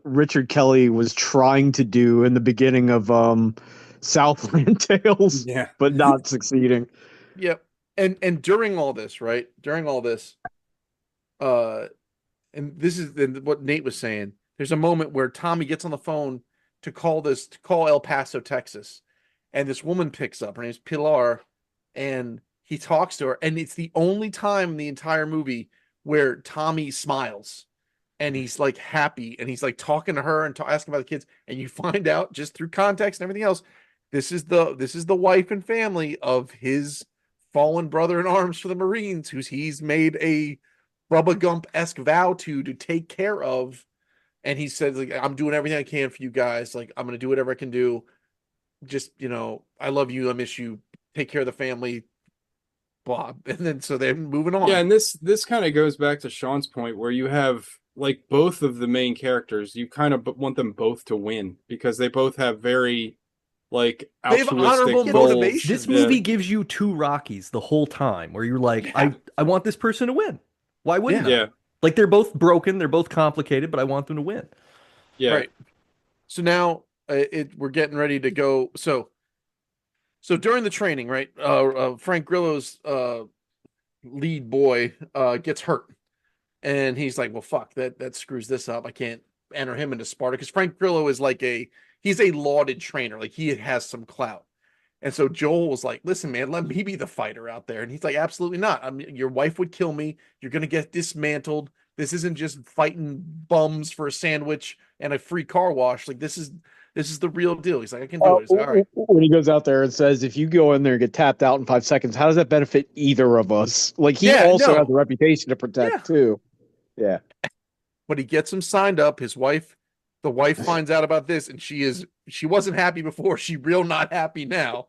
Richard Kelly was trying to do in the beginning of Southland Tales, Yeah. but not succeeding. Yep. And during all this, right? During all this, and this is what Nate was saying. There's a moment where Tommy gets on the phone to call El Paso, Texas, and this woman picks up. Her name's Pilar, and he talks to her, and it's the only time in the entire movie where Tommy smiles, and he's like happy, and he's like talking to her and asking about the kids, and you find out just through context and everything else, this is the wife and family of his fallen brother in arms for the Marines, who's he's made a Bubba Gump-esque vow to take care of. And he says, like, I'm doing everything I can for you guys. Like, I'm going to do whatever I can do. Just, I love you. I miss you. Take care of the family. Blah. And then, so they're moving on. Yeah, and this kind of goes back to Sean's point where you have, like, both of the main characters, you kind of want them both to win because they both have very, like, They have altruistic honorable goals. motivation. This movie gives you two Rockies the whole time where you're like, Yeah. I want this person to win. Why wouldn't I? Yeah, Like they're both broken, they're both complicated, but I want them to win. yeah. Right. So now we're getting ready to go. So during the training, right? Frank Grillo's lead boy gets hurt, and he's like, "Well, fuck that screws this up. I can't enter him into Sparta because Frank Grillo is like he's a lauded trainer, like he has some clout." And so Joel was like, "Listen, man, let me be the fighter out there." And he's like, "Absolutely not. I mean, your wife would kill me. You're gonna get dismantled. This isn't just fighting bums for a sandwich and a free car wash. Like this is the real deal." He's like, "I can do it." He's like, "All right." When he goes out there and says, if you go in there and get tapped out in 5 seconds, how does that benefit either of us? Like he also has a reputation to protect too. Yeah. But he gets him signed up. The wife finds out about this, and she wasn't happy before. She real not happy now.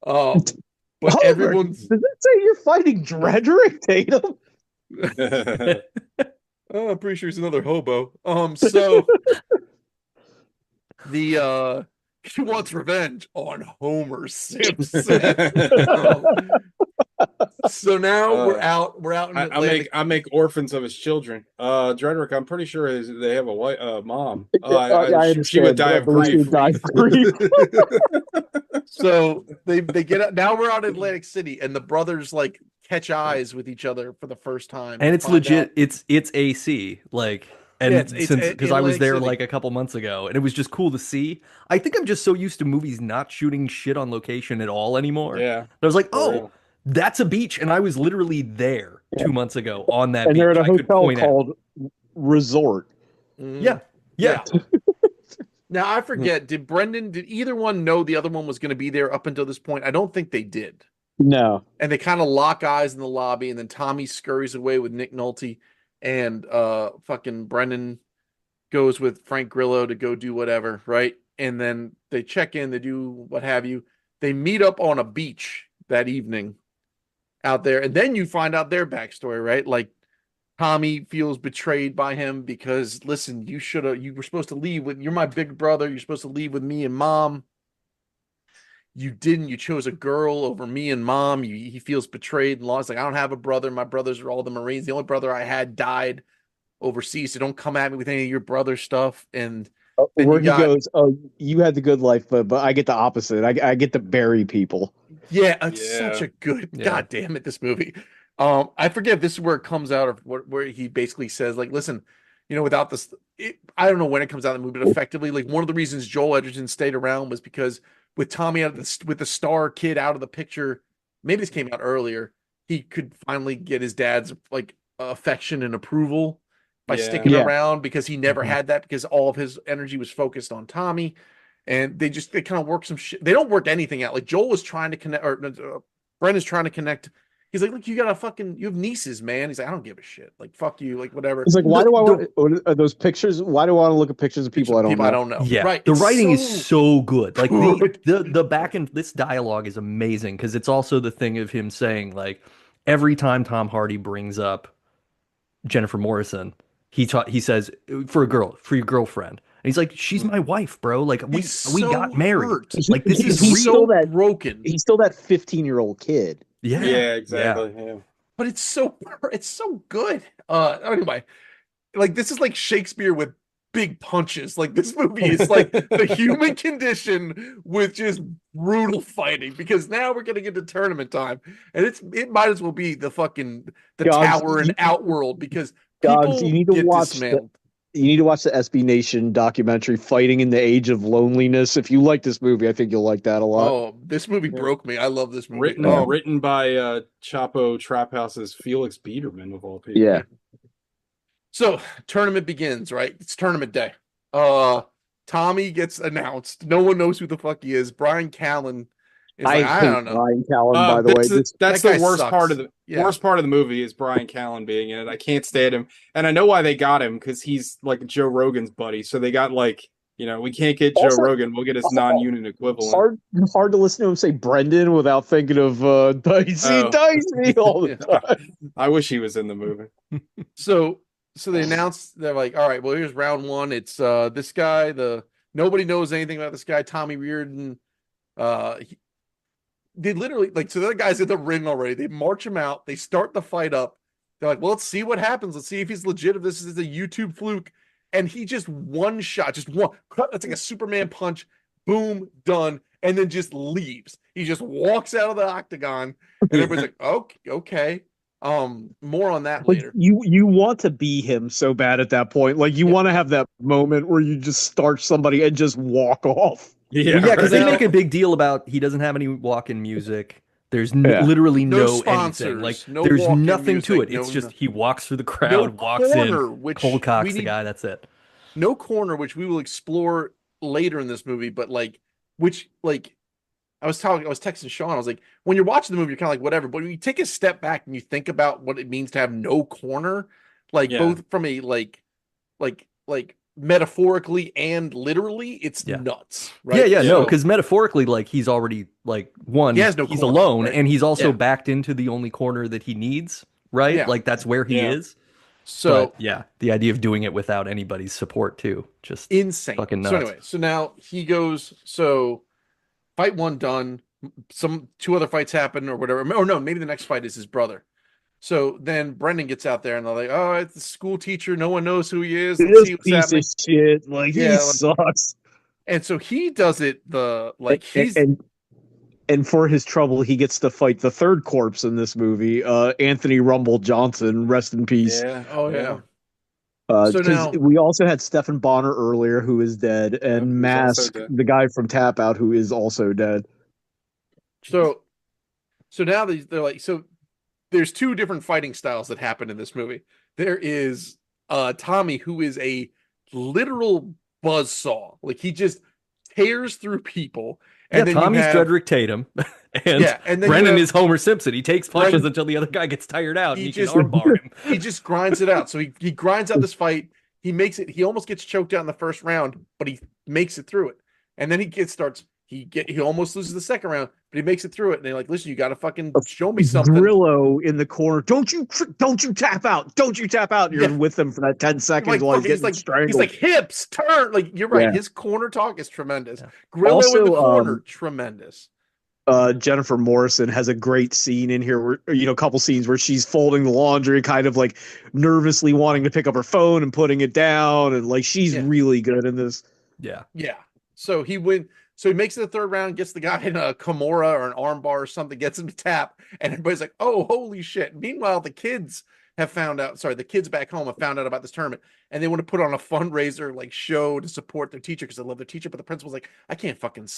But However, everyone's. Does that say you're fighting Drederick Tatum? Oh, I'm pretty sure he's another hobo. So he wants revenge on Homer Simpson. So now we're out in Atlantic. I make orphans of his children. Drederick, I'm pretty sure they have a mom. She would die of grief. So they get out. Now we're out in Atlantic City, and the brothers like catch eyes with each other for the first time. And it's legit. It's AC. Like, and Yeah, it's because I was Atlantic there City. like a couple months ago, and it was just cool to see. I think I'm just so used to movies not shooting shit on location at all anymore. Yeah. I was like, For oh, real. that's a beach, and I was literally there 2 months ago on that And beach. they're at a I could hotel point out. called Resort. Yeah. Now I forget. Did either one know the other one was going to be there up until this point? I don't think they did. No. And they kind of lock eyes in the lobby, and then Tommy scurries away with Nick Nolte, and fucking Brendan goes with Frank Grillo to go do whatever, right? And then they check in, they do what have you. They meet up on a beach that evening out there, and then you find out their backstory, right? Like Tommy feels betrayed by him because, listen, you were supposed to leave with, you're my big brother, you're supposed to leave with me and mom. You didn't. You chose a girl over me and mom. He feels betrayed and lost. Like, I don't have a brother. My brothers are all the Marines. The only brother I had died overseas. So don't come at me with any of your brother stuff. And then Where he goes, oh, you had the good life, but I get the opposite. I get to bury people. Yeah, it's such a good. Yeah. God damn it, this movie. I forget if this is where it comes out of where he basically says, like, listen, without this, I don't know when it comes out in the movie, but effectively, like, one of the reasons Joel Edgerton stayed around was because with Tommy with the star kid out of the picture, maybe this came out earlier, he could finally get his dad's like affection and approval by sticking around, because he never had that, because all of his energy was focused on Tommy. And they kind of work some shit. They don't work anything out. Like Joel was trying to connect, or Brendan's trying to connect. He's like, look, you have nieces, man. He's like, I don't give a shit. Like, fuck you, like whatever. It's like, why do I want those pictures? Why do I want to look at pictures of people I don't know? Yeah, Right. The It's writing is so good. Like good. the back end, this dialogue is amazing because it's also the thing of him saying, like, every time Tom Hardy brings up Jennifer Morrison, he says, for your girlfriend. And he's like, she's my wife, bro. Like we got married. hurt. Like this is He's real. still that broken. He's still that 15-year-old kid. Yeah. Yeah, exactly. Yeah. But it's so good. Anyway, like this is like Shakespeare with big punches. Like this movie is like the human condition with just brutal fighting, because now we're gonna get to tournament time, and it might as well be the fucking Tower and Outworld, because Gods, People you need to get watch dismantled. you need to watch the SB Nation documentary, Fighting in the Age of Loneliness. If you like this movie, I think you'll like that a lot. Oh, this movie Yeah. broke me. I love this movie. Written by Chapo Trap House's Felix Biederman of all people. Yeah. So tournament begins, right? It's tournament day. Tommy gets announced. No one knows who the fuck he is. Brian Callen is like, I hate don't know. Brian Callen, by the way. That's That the guy worst sucks. part of the Yeah. worst part of the movie is Brian Callen being in it. I can't stand him, and I know why they got him because he's like Joe Rogan's buddy. So they got like, we can't get Joe Also- Rogan. We'll get his non-union equivalent. hard to listen to him say Brendan without thinking of Dicey Oh. Dicey all the Yeah. time. I wish he was in the movie. So they announced, they're like, all right, well, here's round one. It's this guy, nobody knows anything about this guy, Tommy Reardon. They literally, like, so the other guy's in the ring already. They march him out. They start the fight up. They're like, well, let's see what happens. Let's see if he's legit, if this is a YouTube fluke. And he just one shot, just one, it's like a Superman punch, boom, done, and then just leaves. He just walks out of the octagon, and everybody's like, okay. More on that Like later. you want to be him so bad at that point. Like you want to have that moment where you just start somebody and just walk off. Yeah, Well, yeah, because they right. make a big deal about he doesn't have any walk-in music. There's Yeah. literally No no sponsors, anything. Like no there's walk-in nothing to music, it. It's no- just he walks through the No crowd, walks corner, in, which cold cocks we the need- guy. That's it. No corner, which we will explore later in this movie, but I was texting Sean. I was like, when you're watching the movie, you're kind of like, whatever. But when you take a step back and you think about what it means to have no corner, Yeah. both from a like metaphorically and literally, it's Yeah. nuts, right? Yeah, no, So- because metaphorically, like he's already He has no he's corner, alone, right? and he's also Yeah. backed into the only corner that he needs. Right, Yeah. like that's where he Yeah. is. So But yeah, the idea of doing it without anybody's support too, just insane. Fucking So nuts. anyway, so now he goes. So fight one done. Two other fights happen or whatever. Or no, maybe the next fight is his brother. So then Brendan gets out there and they're like, "Oh, it's the school teacher. No one knows who he is. Let's see This what's piece happening." of shit. Like Yeah, he like- sucks. And so he does it. And for his trouble, he gets to fight the third corpse in this movie, Anthony Rumble Johnson. Rest in peace. Yeah. Oh yeah. So Because now- we also had Stephen Bonner earlier, who is dead, and who's also Mask, dead. the guy from Tap Out, who is also dead. So now they're like, so there's two different fighting styles that happen in this movie. There is Tommy, who is a literal buzzsaw. Like he just tears through people. And then Tommy's you have, Frederick Tatum, and and then Brennan you have- is Homer Simpson. He takes punches Brennan- until the other guy gets tired out, and He he just- can armbar him. he just grinds it out. So he grinds out this fight. He makes it. He almost gets choked out in the first round, but he makes it through it. And then he almost loses the second round, but he makes it through it. And they're like, "Listen, you got to fucking show me something." Grillo in the corner. Don't you tap out. Don't you tap out. And you're Yeah. with him for that 10 seconds Like, while he's fucking- getting like, strangled. he's like hips turn. Like you're right. Yeah. His corner talk is tremendous. Yeah. Grillo in the Also, corner, tremendous. Jennifer Morrison has a great scene in here where, a couple scenes where she's folding the laundry, kind of like nervously wanting to pick up her phone and putting it down. And like, she's Yeah. really good in this. Yeah. So he makes it the third round, gets the guy in a Kimura or an armbar or something, gets him to tap, and everybody's like, "Oh, holy shit!" Meanwhile, the kids back home have found out about this tournament, and they want to put on a fundraiser like show to support their teacher because they love their teacher. But the principal's like, "I can't fucking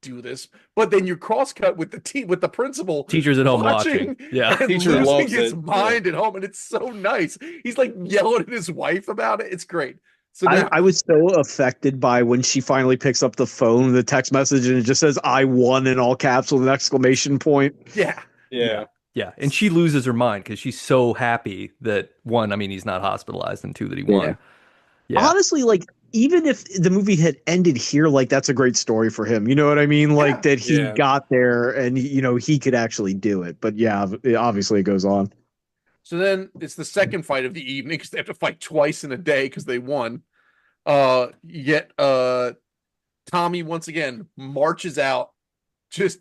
do this." But then you cross cut with the principal. Teachers at home watching. Yeah, And Teacher losing loves his it. mind at home, and it's so nice. He's like yelling at his wife about it. It's great. So now, I was so affected by when she finally picks up the phone, the text message, and it just says "I won" in all caps with an exclamation point. yeah. yeah, and she loses her mind because she's so happy that one, I mean, he's not hospitalized, and two, that he won. Yeah, Honestly, like, even if the movie had ended here, like, that's a great story for him. You know what I mean? Like, that he Yeah. got there and, he could actually do it. But yeah, obviously it goes on. So then it's the second fight of the evening because they have to fight twice in a day because they won. Yet Tommy once again marches out. Just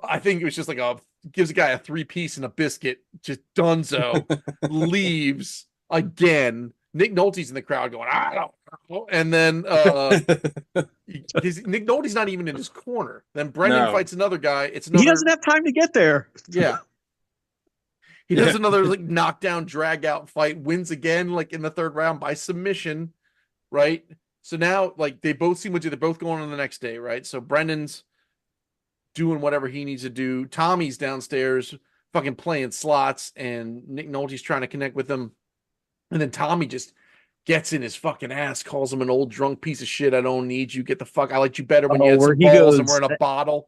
I think it was just like gives a guy a 3-piece and a biscuit. Just Dunzo leaves again. Nick Nolte's in the crowd going, "I don't know," and then Nick Nolte's not even in his corner. Then Brendan No. fights another guy. It's another. He doesn't have time to get there. Yeah. He does another like knockdown, drag out fight, wins again, like in the third round by submission, right? So now, like they both seem legit. They're both going on the next day, right? So Brendan's doing whatever he needs to do. Tommy's downstairs, fucking playing slots, and Nick Nolte's trying to connect with him. And then Tommy just gets in his fucking ass, calls him an old drunk piece of shit. I don't need you. Get the fuck. I liked you better when you had where some he balls and goes, we're in a bottle.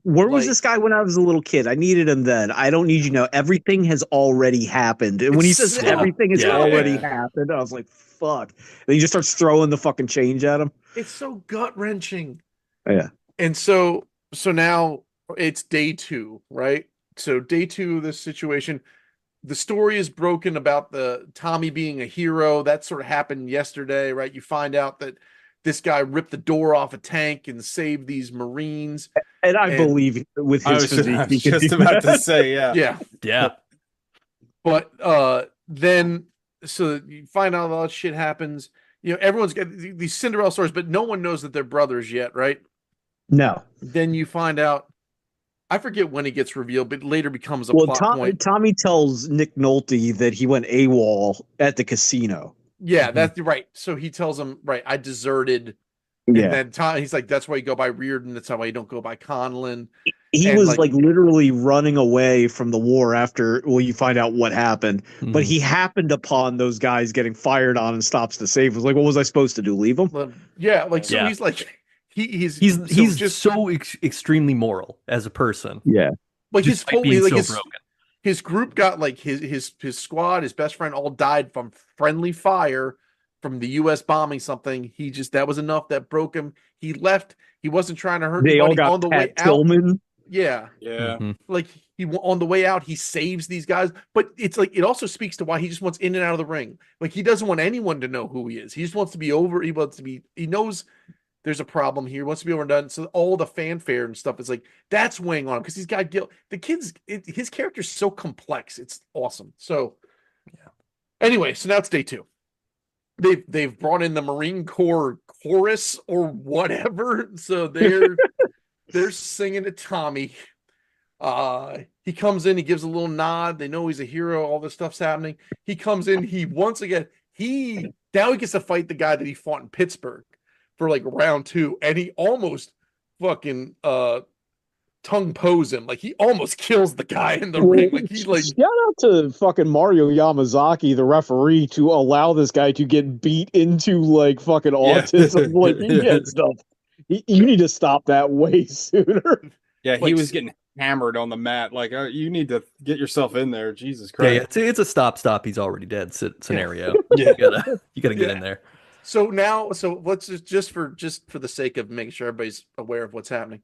Where was Like- this guy when I was a little kid? I needed him then. I don't need you now. Everything has already happened. And when he says so- everything has Yeah. already Yeah. happened, I was like, fuck. And he just starts throwing the fucking change at him. It's so gut wrenching. Yeah. And so now it's day 2, right? So day 2 of this situation, the story is broken about the Tommy being a hero. That sort of happened yesterday, right? You find out that this guy ripped the door off a tank and saved these Marines. And I And- believe with I his was physique, he could just do about to that. say, yeah. Yeah. Yeah. But then so you find out all that shit happens. You know, everyone's got these Cinderella stories, but no one knows that they're brothers yet, right? No. Then you find out, I forget when it gets revealed, but it later becomes a Well, plot point. Tommy tells Nick Nolte that he went AWOL at the casino. Yeah, Mhm. that's right. So he tells him, right, I deserted. And Yeah. then he's like, that's why you go by Reardon. That's why you don't go by Conlon. He and, was like- like literally running away from the war after, well, you find out what happened. But Mhm. he happened upon those guys getting fired on and stops to save. Was like, what was I supposed to do? Leave them? Well, yeah, like so Yeah. he's like he's He's just so extremely moral as a person. Yeah. like his Despite whole being like so his, broken. his group got like his squad, his best friend all died from friendly fire from the US bombing something. He just that was enough that broke him. He left. He wasn't trying to hurt They all anybody got on the way Pat out. Tillman. Yeah. Yeah. Mhm. Like on the way out, he saves these guys, but it's like it also speaks to why he just wants in and out of the ring. Like he doesn't want anyone to know who he is. He just wants to be over. He wants to be. He knows there's a problem here. He wants to be over and done. So all the fanfare and stuff is like that's weighing on him because he's got guilt. The kid's his character's so complex. It's awesome. So Yeah. Anyway, so now it's day 2. They've brought in the Marine Corps chorus or whatever. So they're singing to Tommy. He comes in, he gives a little nod. They know he's a hero. All this stuff's happening. He comes in. He once again now he gets to fight the guy that he fought in Pittsburgh for like round 2, and he almost fucking tongue pose him. Like he almost kills the guy in the ring. Like he like Shout out to fucking Mario Yamazaki, the referee, to allow this guy to get beat into like fucking Yeah. autism. Like he gets stuff. You need to stop that way sooner. Yeah, Like- he was getting hammered on the mat. Like, you need to get yourself in there. Jesus Yeah, yeah, Christ. it's a stop. He's already dead scenario. Yeah. You gotta get Yeah. in there. so now. So let's just for the sake of making sure everybody's aware of what's happening.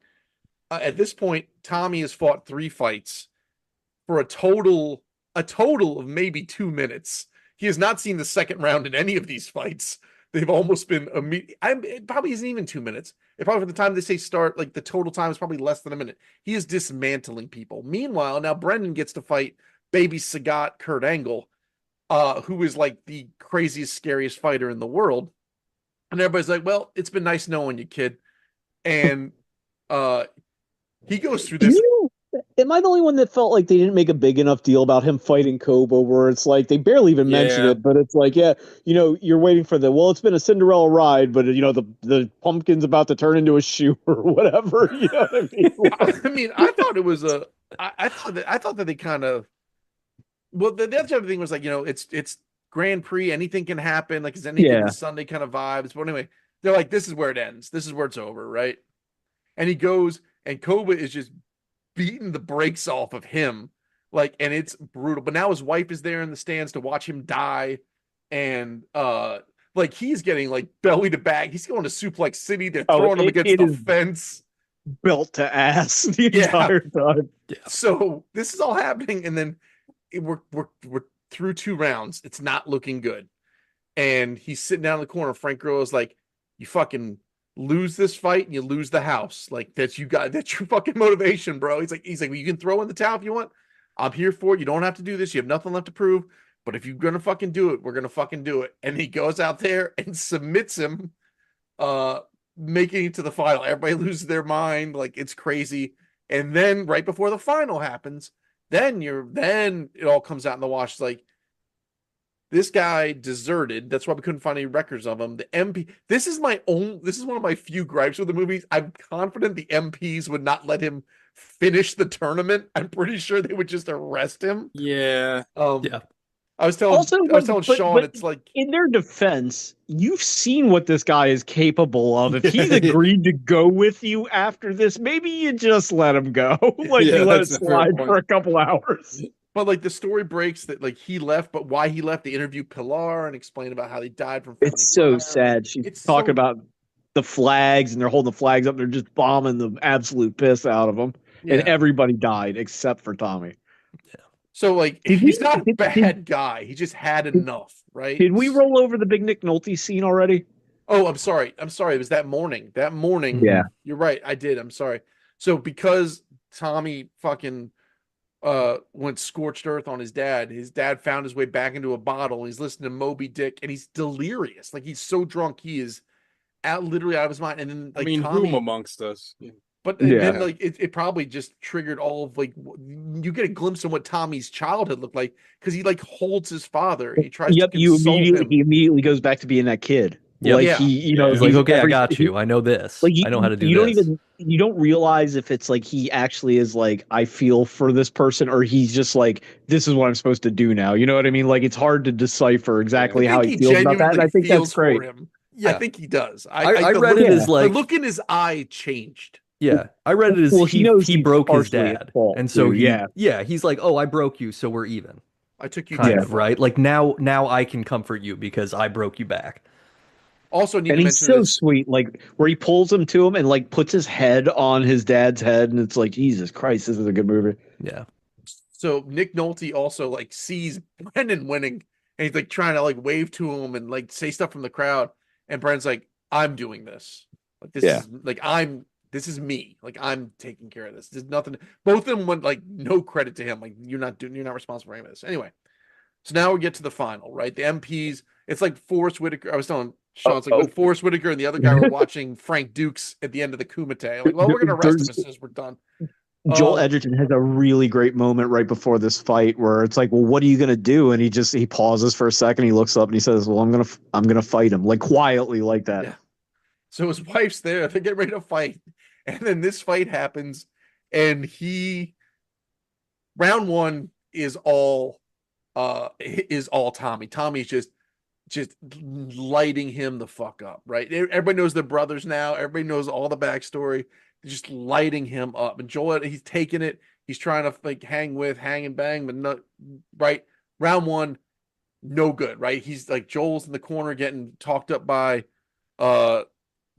At this point, Tommy has fought 3 fights for a total of maybe 2 minutes. He has not seen the second round in any of these fights. They've almost been it probably isn't even 2 minutes. It probably from the time they say start, like the total time is probably less than a minute. He is dismantling people. Meanwhile, now Brendan gets to fight baby Sagat Kurt Angle, who is like the craziest, scariest fighter in the world. And everybody's like, well, it's been nice knowing you, kid. And he goes through this. Am I the only one that felt like they didn't make a big enough deal about him fighting Kobo, where it's like they barely even mention Yeah. it, but it's like, yeah, you're waiting for it's been a Cinderella ride, but the pumpkin's about to turn into a shoe or whatever. You know what I mean? I mean, I thought it was I thought that they kind of the other thing was like, it's Grand Prix, anything can happen, like it's anything Yeah. Sunday kind of vibes. But anyway, they're like, this is where it ends. This is where it's over, right? And he goes, and Koba is just beating the brakes off of him, like, and it's brutal. But now his wife is there in the stands to watch him die, and like he's getting like belly to back. He's going to Suplex City. They're throwing him against it the is- fence. Belt to ass the Yeah. entire time. So this is all happening, and then we're through 2 rounds. It's not looking good, and he's sitting down in the corner. Frank Grillo's like, "You fucking lose this fight, and you lose the house. Like that's your fucking motivation, bro." He's like, well, you can throw in the towel if you want. I'm here for it. You don't have to do this. You have nothing left to prove. But if you're gonna fucking do it, we're gonna fucking do it. And he goes out there and submits him, making it to the final. Everybody loses their mind, like it's crazy. And then right before the final happens, then it all comes out in the wash. It's like, this guy deserted. That's why we couldn't find any records of him. The MP. This is one of my few gripes with the movies. I'm confident the MPs would not let him finish the tournament. I'm pretty sure they would just arrest him. Yeah. Yeah. I was telling Sean, but it's like, in their defense, you've seen what this guy is capable of. If he's Yeah. agreed to go with you after this, maybe you just let him go. Like Yeah, you let it that's a fair slide point. for a couple hours. but like the story breaks that like he left, but why he left, they interview Pilar and explain about how they died from friendly It's so fire. sad. She's It's talking so- about the flags, and they're holding the flags up. They're just bombing the absolute piss out of them, Yeah. and everybody died except for Tommy. So like Did he's we- not a did- bad guy. He just had enough, right? Did we roll over the big Nick Nolte scene already? Oh, I'm sorry. It was that morning. That morning. Yeah. You're right. I did. I'm sorry. So because Tommy fucking went scorched earth on his dad found his way back into a bottle, and he's listening to Moby Dick, and he's delirious. Like he's so drunk he is literally out of his mind. And then like Tommy, whom amongst us? but Yeah. then like it probably just triggered all of like you get a glimpse of what Tommy's childhood looked like, because he like holds his father. He tries Yep, to console him. he immediately goes back to being that kid. Yep. Like Yeah. he, you know, Yeah. He's like, okay, I every- got you. I know this. Like I know how to do you this. you don't realize if it's like he actually is like, I feel for this person, or he's just like, this is what I'm supposed to do now. You know what I mean? Like it's hard to decipher exactly how he feels about that. And I think that's great. For him. Yeah. I think he does. I the read look- it as like the look in his eye changed. Yeah, I read it as Well, he knows he he's broke his partially at dad, fault, and so too, he's like, oh, I broke you, so we're even, I took you kind too of, far. right? Like now I can comfort you because I broke you back. Also, need And to he's mention so this. sweet, like where he pulls him to him and like puts his head on his dad's head, and it's like, Jesus Christ, this is a good movie. Yeah, So Nick Nolte also like sees Brendan winning, and he's like trying to like wave to him and like say stuff from the crowd. And Brendan's like, "I'm doing this. Like this Yeah. is like this is me. Like I'm taking care of this. There's nothing." Both of them went like no credit to him. Like you're not responsible for any of this. Anyway, so now we get to the final, right? The MPs. It's like Forrest Whitaker. I was telling Sean, it's like when Forrest Whitaker and the other guy were watching Frank Dukes at the end of the Kumite. Like, well, we're gonna arrest him as soon as we're done. Joel Edgerton has a really great moment right before this fight where it's like, well, what are you gonna do? And he pauses for a second, he looks up and he says, well, I'm gonna fight him, like quietly like that. Yeah. So his wife's there, they get ready to fight, and then this fight happens, and round one is all Tommy. Tommy's just lighting him the fuck up, right? Everybody knows they're brothers now. Everybody knows all the backstory. Just lighting him up, and Joel, he's taking it. He's trying to like hang and bang, but not right. Round one, no good, right? He's like Joel's in the corner getting talked up by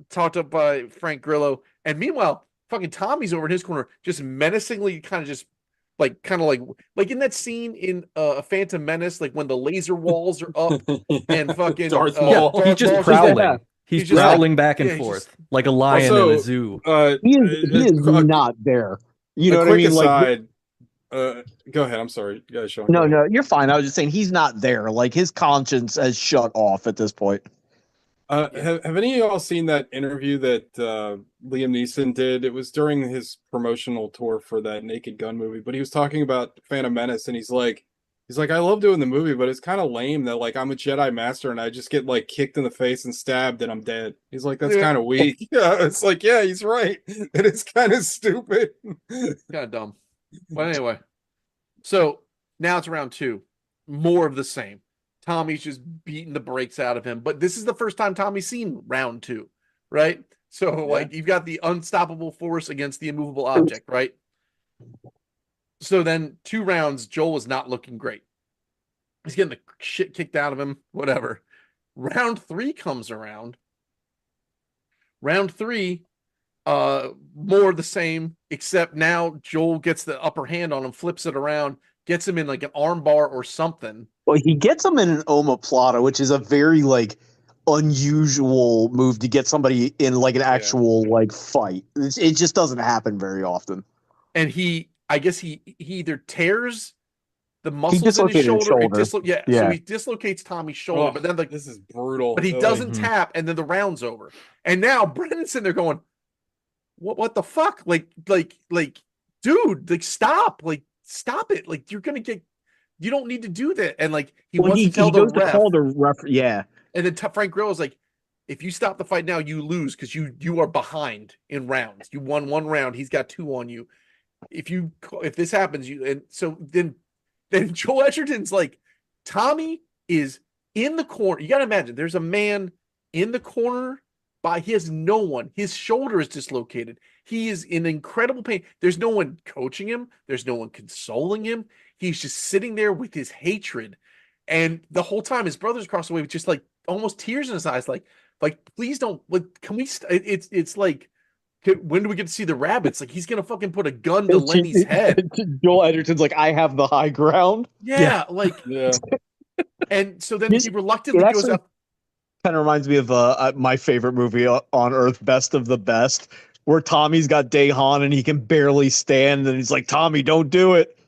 Frank Grillo, and meanwhile, fucking Tommy's over in his corner, just menacingly, kind of like in that scene in a Phantom Menace, like when the laser walls are up and fucking Darth yeah. Maul. Darth He's just Maul's prowling. there. He's He's just prowling back and yeah, he's forth just- like a lion Also, in a zoo. He is not there. You know a what I quick mean? Like, aside. Go ahead. I'm sorry, guys. Sean. no, you're fine. I was just saying he's not there. Like his conscience has shut off at this point. Have any of y'all seen that interview that Liam Neeson did? It was during his promotional tour for that Naked Gun movie, but he was talking about Phantom Menace, and he's like, I love doing the movie, but it's kind of lame that like I'm a Jedi Master and I just get like kicked in the face and stabbed and I'm dead. He's like, that's Yeah. kind of weak. Yeah, it's like, yeah, he's right. It is kind of stupid. kind of dumb. But anyway, so now it's round two. More of the same. Tommy's just beating the brakes out of him. But this is the first time Tommy's seen round two, right? So, like, you've got the unstoppable force against the immovable object, right? So then 2 rounds, Joel is not looking great. He's getting the shit kicked out of him, whatever. Round 3 comes around. Round 3, more of the same, except now Joel gets the upper hand on him, flips it around, gets him in like an armbar or something. Well, he gets him in an omoplata, which is a very like unusual move to get somebody in like an actual like fight. It just doesn't happen very often. And I guess he either tears the muscles in his dislocated his shoulder. shoulder. So he dislocates Tommy's shoulder, but then this is brutal. but he Ugh. doesn't tap, and then the round's over. And now Brendan's sitting there going, what the fuck? Like, dude, like, stop. Like, stop it. Like, you don't need to do that. And like, he Well, wants he to tell the goes to ref. call the ref. Yeah. And then Frank Grillo is like, if you stop the fight now, you lose because you are behind in rounds. You won one round. He's got two on you. If this happens, and so then Joel Edgerton's like, Tommy is in the corner. You got to imagine there's a man in the corner he has no one. His shoulder is dislocated. He is in incredible pain. There's no one coaching him. There's no one consoling him. He's just sitting there with his hatred. And the whole time his brother's across the way with just like almost tears in his eyes. Like, please don't, like, can we, it's like, when do we get to see the rabbits? Like, he's going to fucking put a gun to Lenny's head. Joel Edgerton's like, I have the high ground. Yeah. Like, Yeah. and so then he reluctantly goes up. Kind of reminds me of my favorite movie on Earth, Best of the Best, where Tommy's got Dahan and he can barely stand, and he's like, Tommy, don't do it.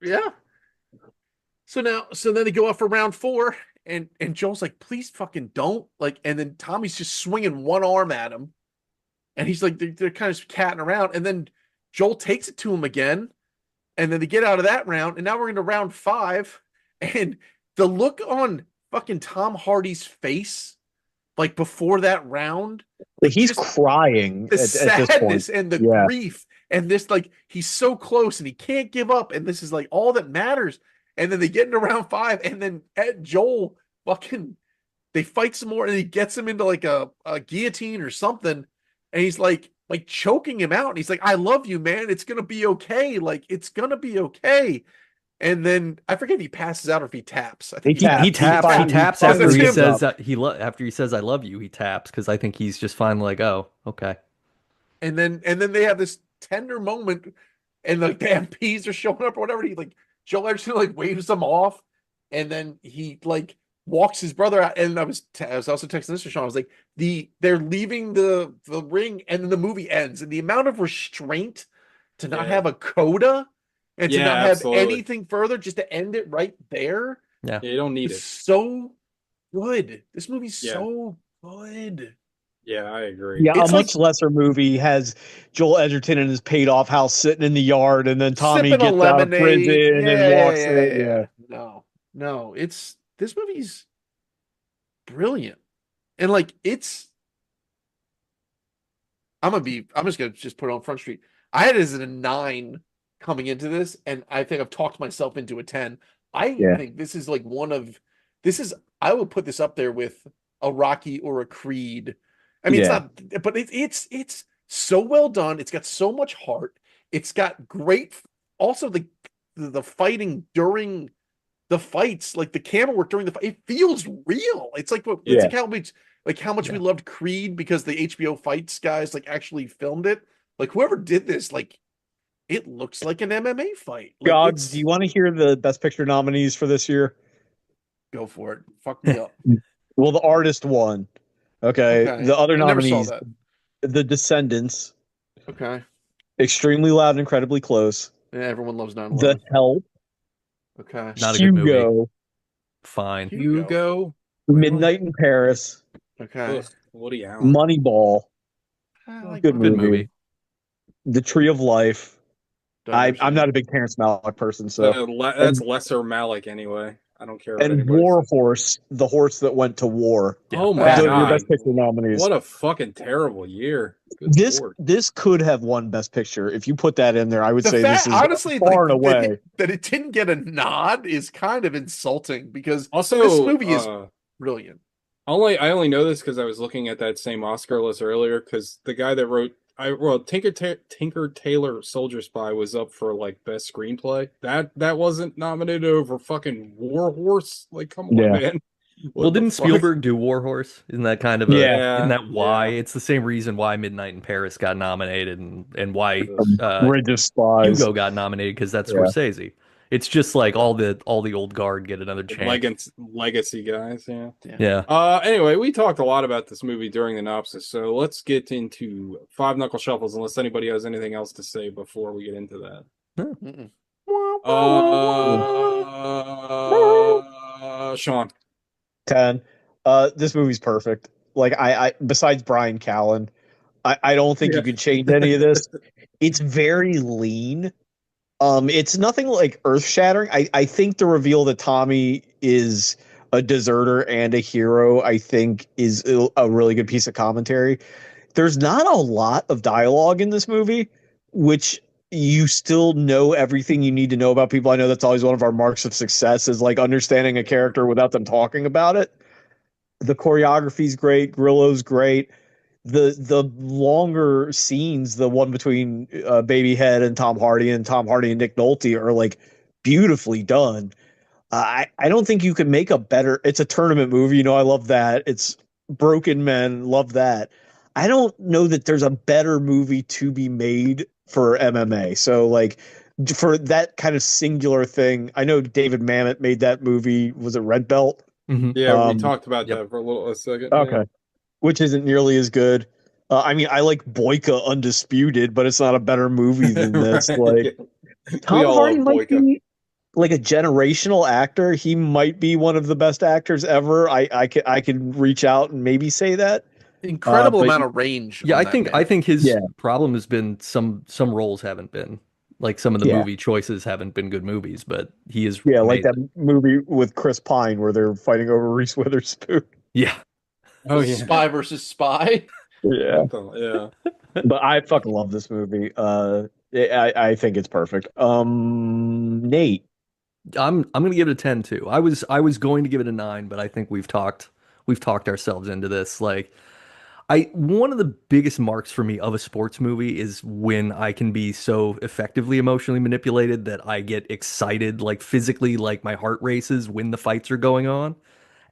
Yeah. So then they go out for round 4, and Joel's like, please fucking don't. Like, and then Tommy's just swinging one arm at him, and he's like, they're kind of catting around, and then Joel takes it to him again, and then they get out of that round, and now we're into round 5, and the look on fucking Tom Hardy's face, like before that round, like he's crying the at sadness this point. and the Yeah. grief, and this, like, he's so close and he can't give up, and this is like all that matters. And then they get into round 5, and then Joel fucking, they fight some more, and he gets him into like a guillotine or something, and he's like choking him out, and he's like, I love you, man, it's gonna be okay, like, it's gonna be okay. And then I forget if he passes out or if he taps. I think He taps after That's he him. says after he says I love you. He taps because I think he's just finally like, oh, okay. And then they have this tender moment, and like the MPs are showing up or whatever. And he, like, Joel Edgerton, like, waves them off, and then he like walks his brother out. And I was also texting this to Sean. I was like, they're leaving the ring, and then the movie ends, and the amount of restraint to not have a coda. And to not have anything further, just to end it right there. Yeah, you don't need it. So good. This movie's so good. Yeah, I agree. Yeah, It's a much lesser movie has Joel Edgerton in his paid-off house sitting in the yard, and then Tommy sipping a gets out of lemonade. prison and walks in. Yeah. No, this movie's brilliant. And like, I'm just gonna put it on Front Street. I had it as a 9 coming into this, and I think I've talked myself into a 10. I think this is like I would put this up there with a Rocky or a Creed. I mean, it's not, but it's so well done. It's got so much heart. It's got great, also the fighting during the fights, like the camera work during the fight, it feels real. It's like how much we loved Creed because the HBO fights guys like actually filmed it. Like, whoever did this, like, it looks like an MMA fight. Like, Gogs, do you want to hear the Best Picture nominees for this year? Go for it. Fuck me up. Well, The Artist won. Okay. The other nominees, The Descendants. Okay. Extremely Loud and Incredibly Close. Yeah, everyone loves 9/11. The Help. Okay. Not a good movie. Hugo. Fine. Hugo. Midnight in Paris. Okay. Woody Allen. Moneyball. Like Good movie. movie. The Tree of Life. Don't I'm not a big Terrence Malick person, so. That's lesser Malik anyway. I don't care. And War Horse, the horse that went to war. Oh my Those are your god! Best Picture nominees. What a fucking terrible year. Good Lord. This could have won Best Picture. If you put that in there, I would say this is honestly, far and away. that it didn't get a nod is kind of insulting because Also, this movie is brilliant. I only know this because I was looking at that same Oscar list earlier because the guy that wrote Tinker Tailor Soldier Spy was up for like best screenplay. That wasn't nominated over fucking War Horse. Like, come on, man. Well, didn't Spielberg do War Horse? Isn't that kind of isn't that why? Yeah. It's the same reason why Midnight in Paris got nominated and why Bridge of Spies. Hugo got nominated because that's Scorsese. It's just like all the old guard get another chance. Legacy guys, yeah. Anyway, we talked a lot about this movie during the synopsis, so let's get into Five Knuckle Shuffles. Unless anybody has anything else to say before we get into that. Sean. 10. This movie's perfect. Like I besides Brian Callen, I don't think you could change any of this. It's very lean. It's nothing like earth shattering. I think the reveal that Tommy is a deserter and a hero, I think, is a really good piece of commentary. There's not a lot of dialogue in this movie, which you still know everything you need to know about people. I know that's always one of our marks of success is like understanding a character without them talking about it. The choreography's great, Grillo's great. The longer scenes, the one between Babyhead and Tom Hardy and Nick Nolte are like beautifully done. I don't think you could make a better. It's a tournament movie, you know. I love that. It's Broken Men, love that. I don't know that there's a better movie to be made for MMA. So like for that kind of singular thing, I know David Mamet made that movie. Was it Red Belt? Mhm. Yeah, we talked about yep. that for a second. Okay, which isn't nearly as good. I mean, I like Boyka Undisputed, but it's not a better movie than this. Right, Like yeah. We Tom all Hardy love might Boyka. be like a generational actor. He might be one of the best actors ever. I can reach out and maybe say that. Incredible But amount of range. Yeah, on I that think man. I think his Yeah. problem has been some roles haven't been like some of the Yeah. movie choices haven't been good movies, but he is Yeah, like amazing. that movie with Chris Pine where they're fighting over Reese Witherspoon. Yeah. Oh yeah. Spy versus Spy. Yeah, Yeah. but I fucking love this movie. I think it's perfect. Nate. I'm gonna give it a 10 too. I was going to give it a 9, but I think we've talked ourselves into this. Like one of the biggest marks for me of a sports movie is when I can be so effectively emotionally manipulated that I get excited, like physically, like my heart races when the fights are going on,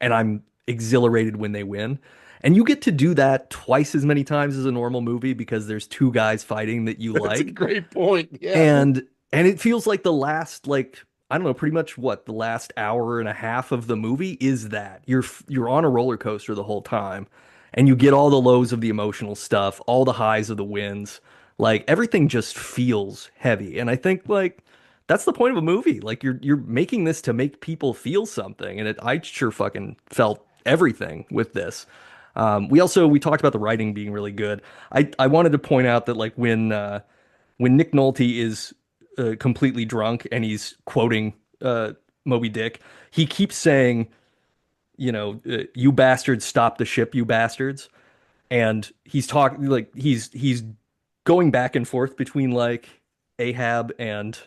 and I'm exhilarated when they win. And you get to do that twice as many times as a normal movie because there's two guys fighting that you That's a like. great point. Yeah. And it feels like the last, like, I don't know, pretty much what the last hour and a half of the movie is that you're on a roller coaster the whole time, and you get all the lows of the emotional stuff, all the highs of the wins. Like everything just feels heavy, and I think like that's the point of a movie. Like you're making this to make people feel something, and I sure fucking felt everything with this. We talked about the writing being really good. I wanted to point out that like when Nick Nolte is completely drunk and he's quoting Moby Dick, he keeps saying, "You bastards, stop the ship, you bastards," and he's talking like he's going back and forth between like Ahab and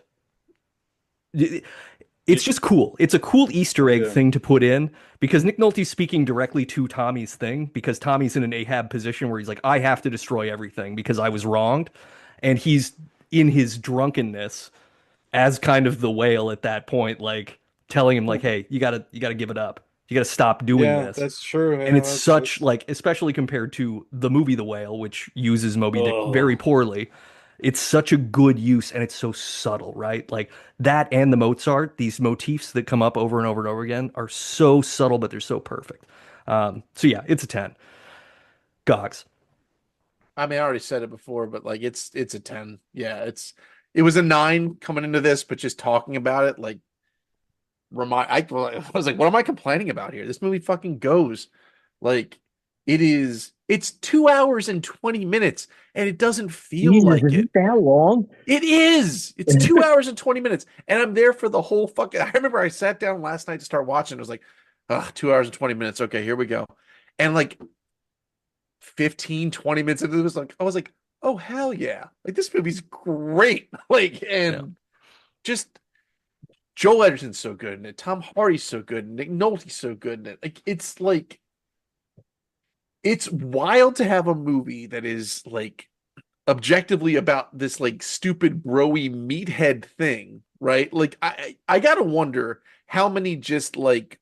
it's just cool. It's a cool Easter egg Yeah. thing to put in because Nick Nolte's speaking directly to Tommy's thing because Tommy's in an Ahab position where he's like, I have to destroy everything because I was wronged. And he's in his drunkenness as kind of the whale at that point, like telling him like, hey, you gotta give it up. You gotta stop doing Yeah, this. that's true. And Yeah, it's such like, especially compared to the movie The Whale, which uses Moby Dick very poorly. It's such a good use and it's so subtle, right? Like that and the Mozart, these motifs that come up over and over and over again are so subtle, but they're so perfect. So yeah, it's a 10. Gogs. I mean, I already said it before, but like it's a 10. Yeah, it was a 9 coming into this, but just talking about it, like I was like, what am I complaining about here? This movie fucking goes. Like it's 2 hours and 20 minutes, and it doesn't feel like is it. it that long? It is. It's 2 hours and 20 minutes, and I'm there for the whole fucking. I remember I sat down last night to start watching. It was like, 2 hours and 20 minutes. Okay, here we go. And like 15, 20 minutes into it was like, I was like, oh hell yeah. Like this movie's great. Like, and just Joel Edgerton's so good in it. Tom Hardy's so good. And Nick Nolte's so good in it. Like it's wild to have a movie that is like objectively about this like stupid broy meathead thing, right? Like I gotta wonder how many just like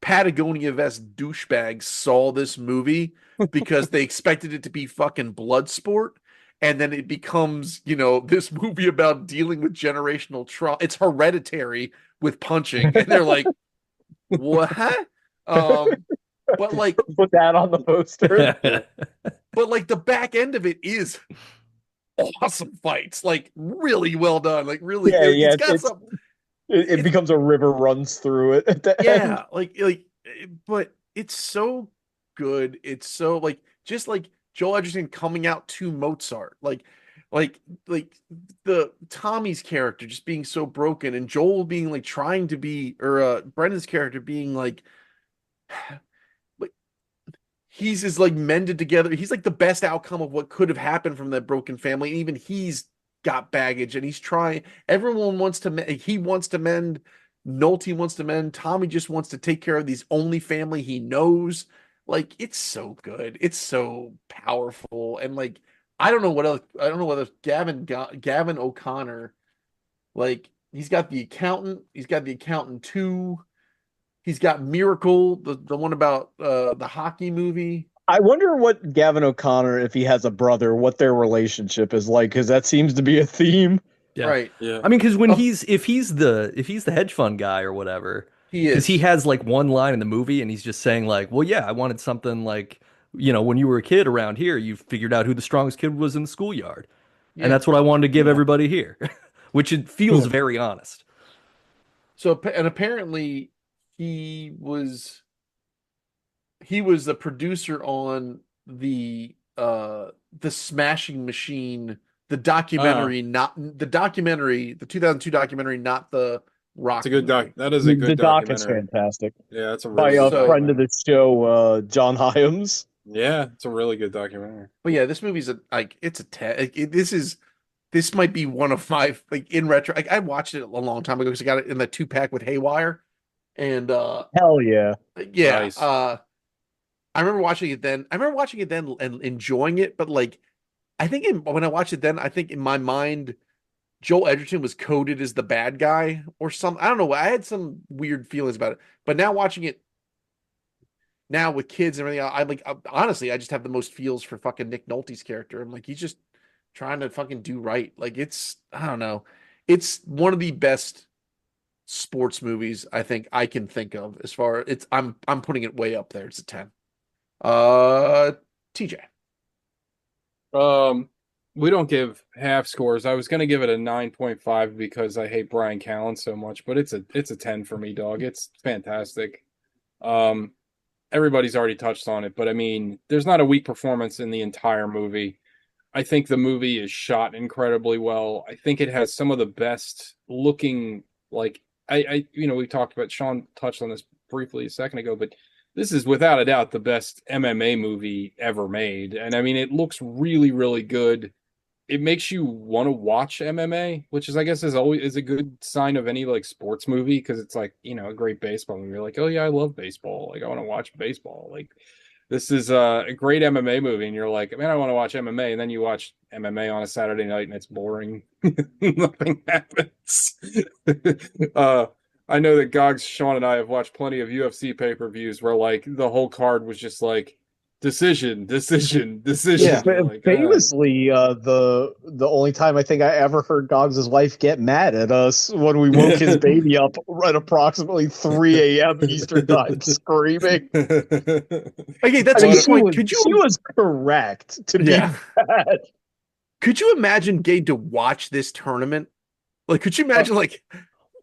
Patagonia vest douchebags saw this movie because they expected it to be fucking Bloodsport, and then it becomes, this movie about dealing with generational trauma. It's Hereditary with punching, and they're like, what? But like, Put that on the poster. but like the back end of it is awesome fights, like really well done, like really, Yeah, it's got it's- some. It becomes a river runs through it at the end. Yeah, but it's so good. It's so like just like Joel Edgerton coming out to Mozart. Like like the Tommy's character just being so broken, and Joel being like trying to be, or Brendan's character being like he's is like mended together. He's like the best outcome of what could have happened from that broken family. And even he's got baggage, and he's trying. Everyone wants to he wants to mend. Nolte wants to mend. Tommy just wants to take care of these only family he knows. Like, it's so good. It's so powerful. And like, I don't know what else. I don't know whether Gavin O'Connor, like, he's got the accountant. He's got the accountant too. He's got Miracle, the one about the hockey movie. I wonder what Gavin O'Connor, if he has a brother, what their relationship is like, because that seems to be a theme. Yeah. Right. Yeah. I mean, because when if he's the hedge fund guy or whatever, He because is. he has like one line in the movie, and he's just saying like, "Well, yeah, I wanted something like, when you were a kid around here, you figured out who the strongest kid was in the schoolyard, Yeah. and that's what I wanted to give Yeah. everybody here," which it feels very honest. So, and apparently he was a producer on the Smashing Machine, the documentary, not the documentary, the 2002 documentary, not the rock. It's a good movie. doc. That is a good The doc is documentary. fantastic. Yeah, it's a By really a good So- friend of documentary. the show, John Hyams. Yeah, it's a really good documentary. But yeah, this movie's it's a 10. This might be one of my, like, in retro. Like, I watched it a long time ago because I got it in the 2-pack with Haywire, and Hell yeah. yeah, Nice. I remember watching it then. I remember watching it then and enjoying it, but like, I think when I watched it then, I think in my mind, Joel Edgerton was coded as the bad guy or something. I don't know. I had some weird feelings about it, but now watching it now with kids and everything, honestly, I just have the most feels for fucking Nick Nolte's character. I'm like, he's just trying to fucking do right. Like, I don't know. It's one of the best sports movies I think I can think of as far I'm putting it way up there. It's a 10. TJ. We don't give half scores. I was gonna give it a 9.5 because I hate Brian Callen so much, but it's a 10 for me, dog. It's fantastic. Everybody's already touched on it, but I mean, there's not a weak performance in the entire movie. I think the movie is shot incredibly well. I think it has some of the best looking, like, we talked about, Sean touched on this briefly a second ago, but this is without a doubt the best MMA movie ever made. And I mean, it looks really, really good. It makes you want to watch MMA, which is, I guess, is a good sign of any like sports movie, because it's like, a great baseball movie. You're like, oh yeah, I love baseball. Like, I want to watch baseball. Like, this is a great MMA movie, and you're like, man, I want to watch MMA. And then you watch MMA on a Saturday night, and it's boring. Nothing happens. I know that Gogs, Sean, and I have watched plenty of UFC pay-per-views where like the whole card was just like decision. Yeah. Like, Famously, the only time I think I ever heard Goggs' wife get mad at us when we woke his baby up at approximately 3 a.m. Eastern time screaming. Okay, that's I mean, a point. she was correct to be Yeah. bad. Could you imagine getting to watch this tournament? Like, could you imagine like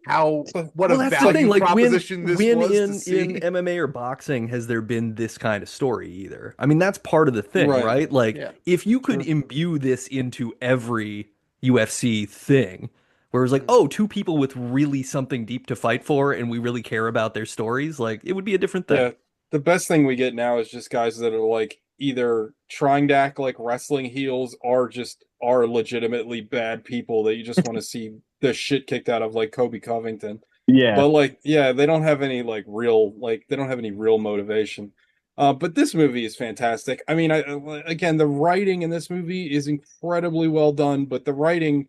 what a Well, that's the value thing. Like, proposition this when was in to see? MMA or boxing has there been this kind of story either? I mean, that's part of the thing, Right. right? Like, Yeah. if you could imbue this into every UFC thing, where it's like, oh, two people with really something deep to fight for, and we really care about their stories, like, it would be a different thing. Yeah, the best thing we get now is just guys that are like either trying to act like wrestling heels or just are legitimately bad people that you just want to see the shit kicked out of, like Kobe Covington. Yeah. But like, yeah, they don't have any like real, like they don't have any real motivation. But this movie is fantastic. I mean, again, the writing in this movie is incredibly well done, but the writing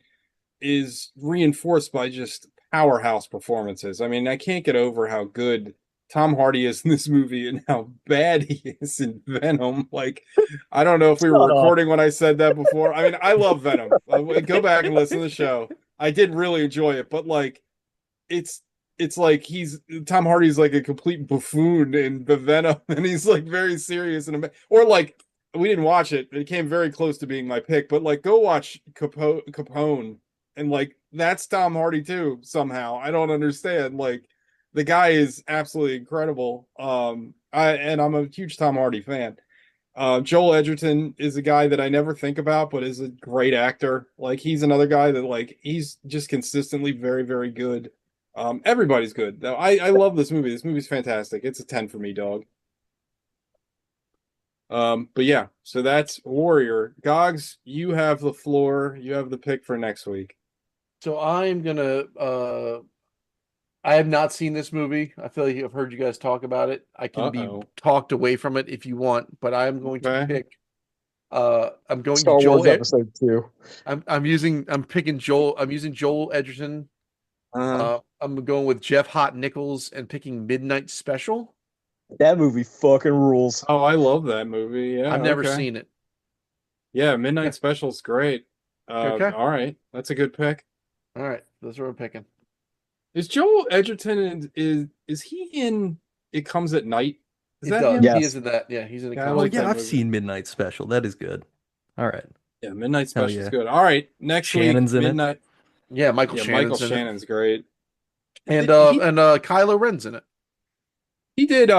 is reinforced by just powerhouse performances. I mean, I can't get over how good Tom Hardy is in this movie and how bad he is in Venom. Like, I don't know if we were Shut up. recording when I said that before. I mean, I love Venom. Go back and listen to the show. I did really enjoy it, but like, it's like Tom Hardy's like a complete buffoon in the Venom, and he's like very serious or like, we didn't watch it. It came very close to being my pick, but like, go watch Capone, and like, that's Tom Hardy too somehow. I don't understand. Like, the guy is absolutely incredible. I'm a huge Tom Hardy fan. Joel Edgerton is a guy that I never think about, but is a great actor. Like he's another guy that like he's just consistently very, very good. Everybody's good. I love this movie. This movie's fantastic. It's a 10 for me, dog. But yeah, so that's Warrior. Gogs, you have the floor. You have the pick for next week. So I'm gonna. I have not seen this movie. I feel like I've heard you guys talk about it. I can be Uh-oh. talked away from it if you want, but I'm going to Okay. pick. I'm going Star Joel. Wars Episode 2. I'm picking Joel. I'm using Joel Edgerton. I'm going with Jeff Hot Nichols and picking Midnight Special. That movie fucking rules. Oh, I love that movie. Yeah, I've never okay. seen it. Yeah, Midnight Special's great. Okay. All right, that's a good pick. All right, that's what I'm picking. Is Joel Edgerton is he in It Comes at Night? Is It that does. him? Yes. He is in that. Yeah, he's in a Yeah, I Oh like yeah, that I've movie. seen Midnight Special. That is good. All right. Yeah, Midnight Hell Special's yeah. good. All right, next Shannon's week in it. Midnight. Yeah, Michael Yeah, Shannon's Michael in it. Shannon's great. And He- Kylo Ren's in it. He did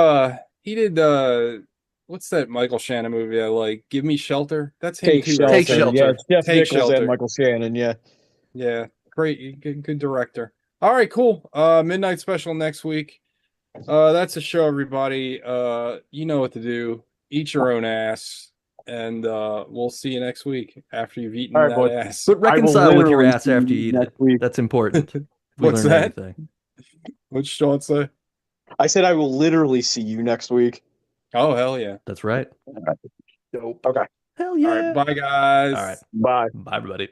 what's that Michael Shannon movie I like? Give Me Shelter. That's him Take too. Shelter. right? Take Shelter. Yeah, it's Jeff Take Nichols Shelter. and Michael Shannon. Yeah. Yeah, great, good director. All right, cool. Midnight Special next week. That's a show, everybody. You know what to do. Eat your own ass, and we'll see you next week after you've eaten All right, that boys. ass. But I will reconcile with your literally ass see after you you eat next it. week. That's important. If we What's learned that? anything. What's Sean say? I said I will literally see you next week. Oh hell yeah! That's right. Dope. Okay. Hell All yeah. right, bye guys. All right. Bye. Bye everybody.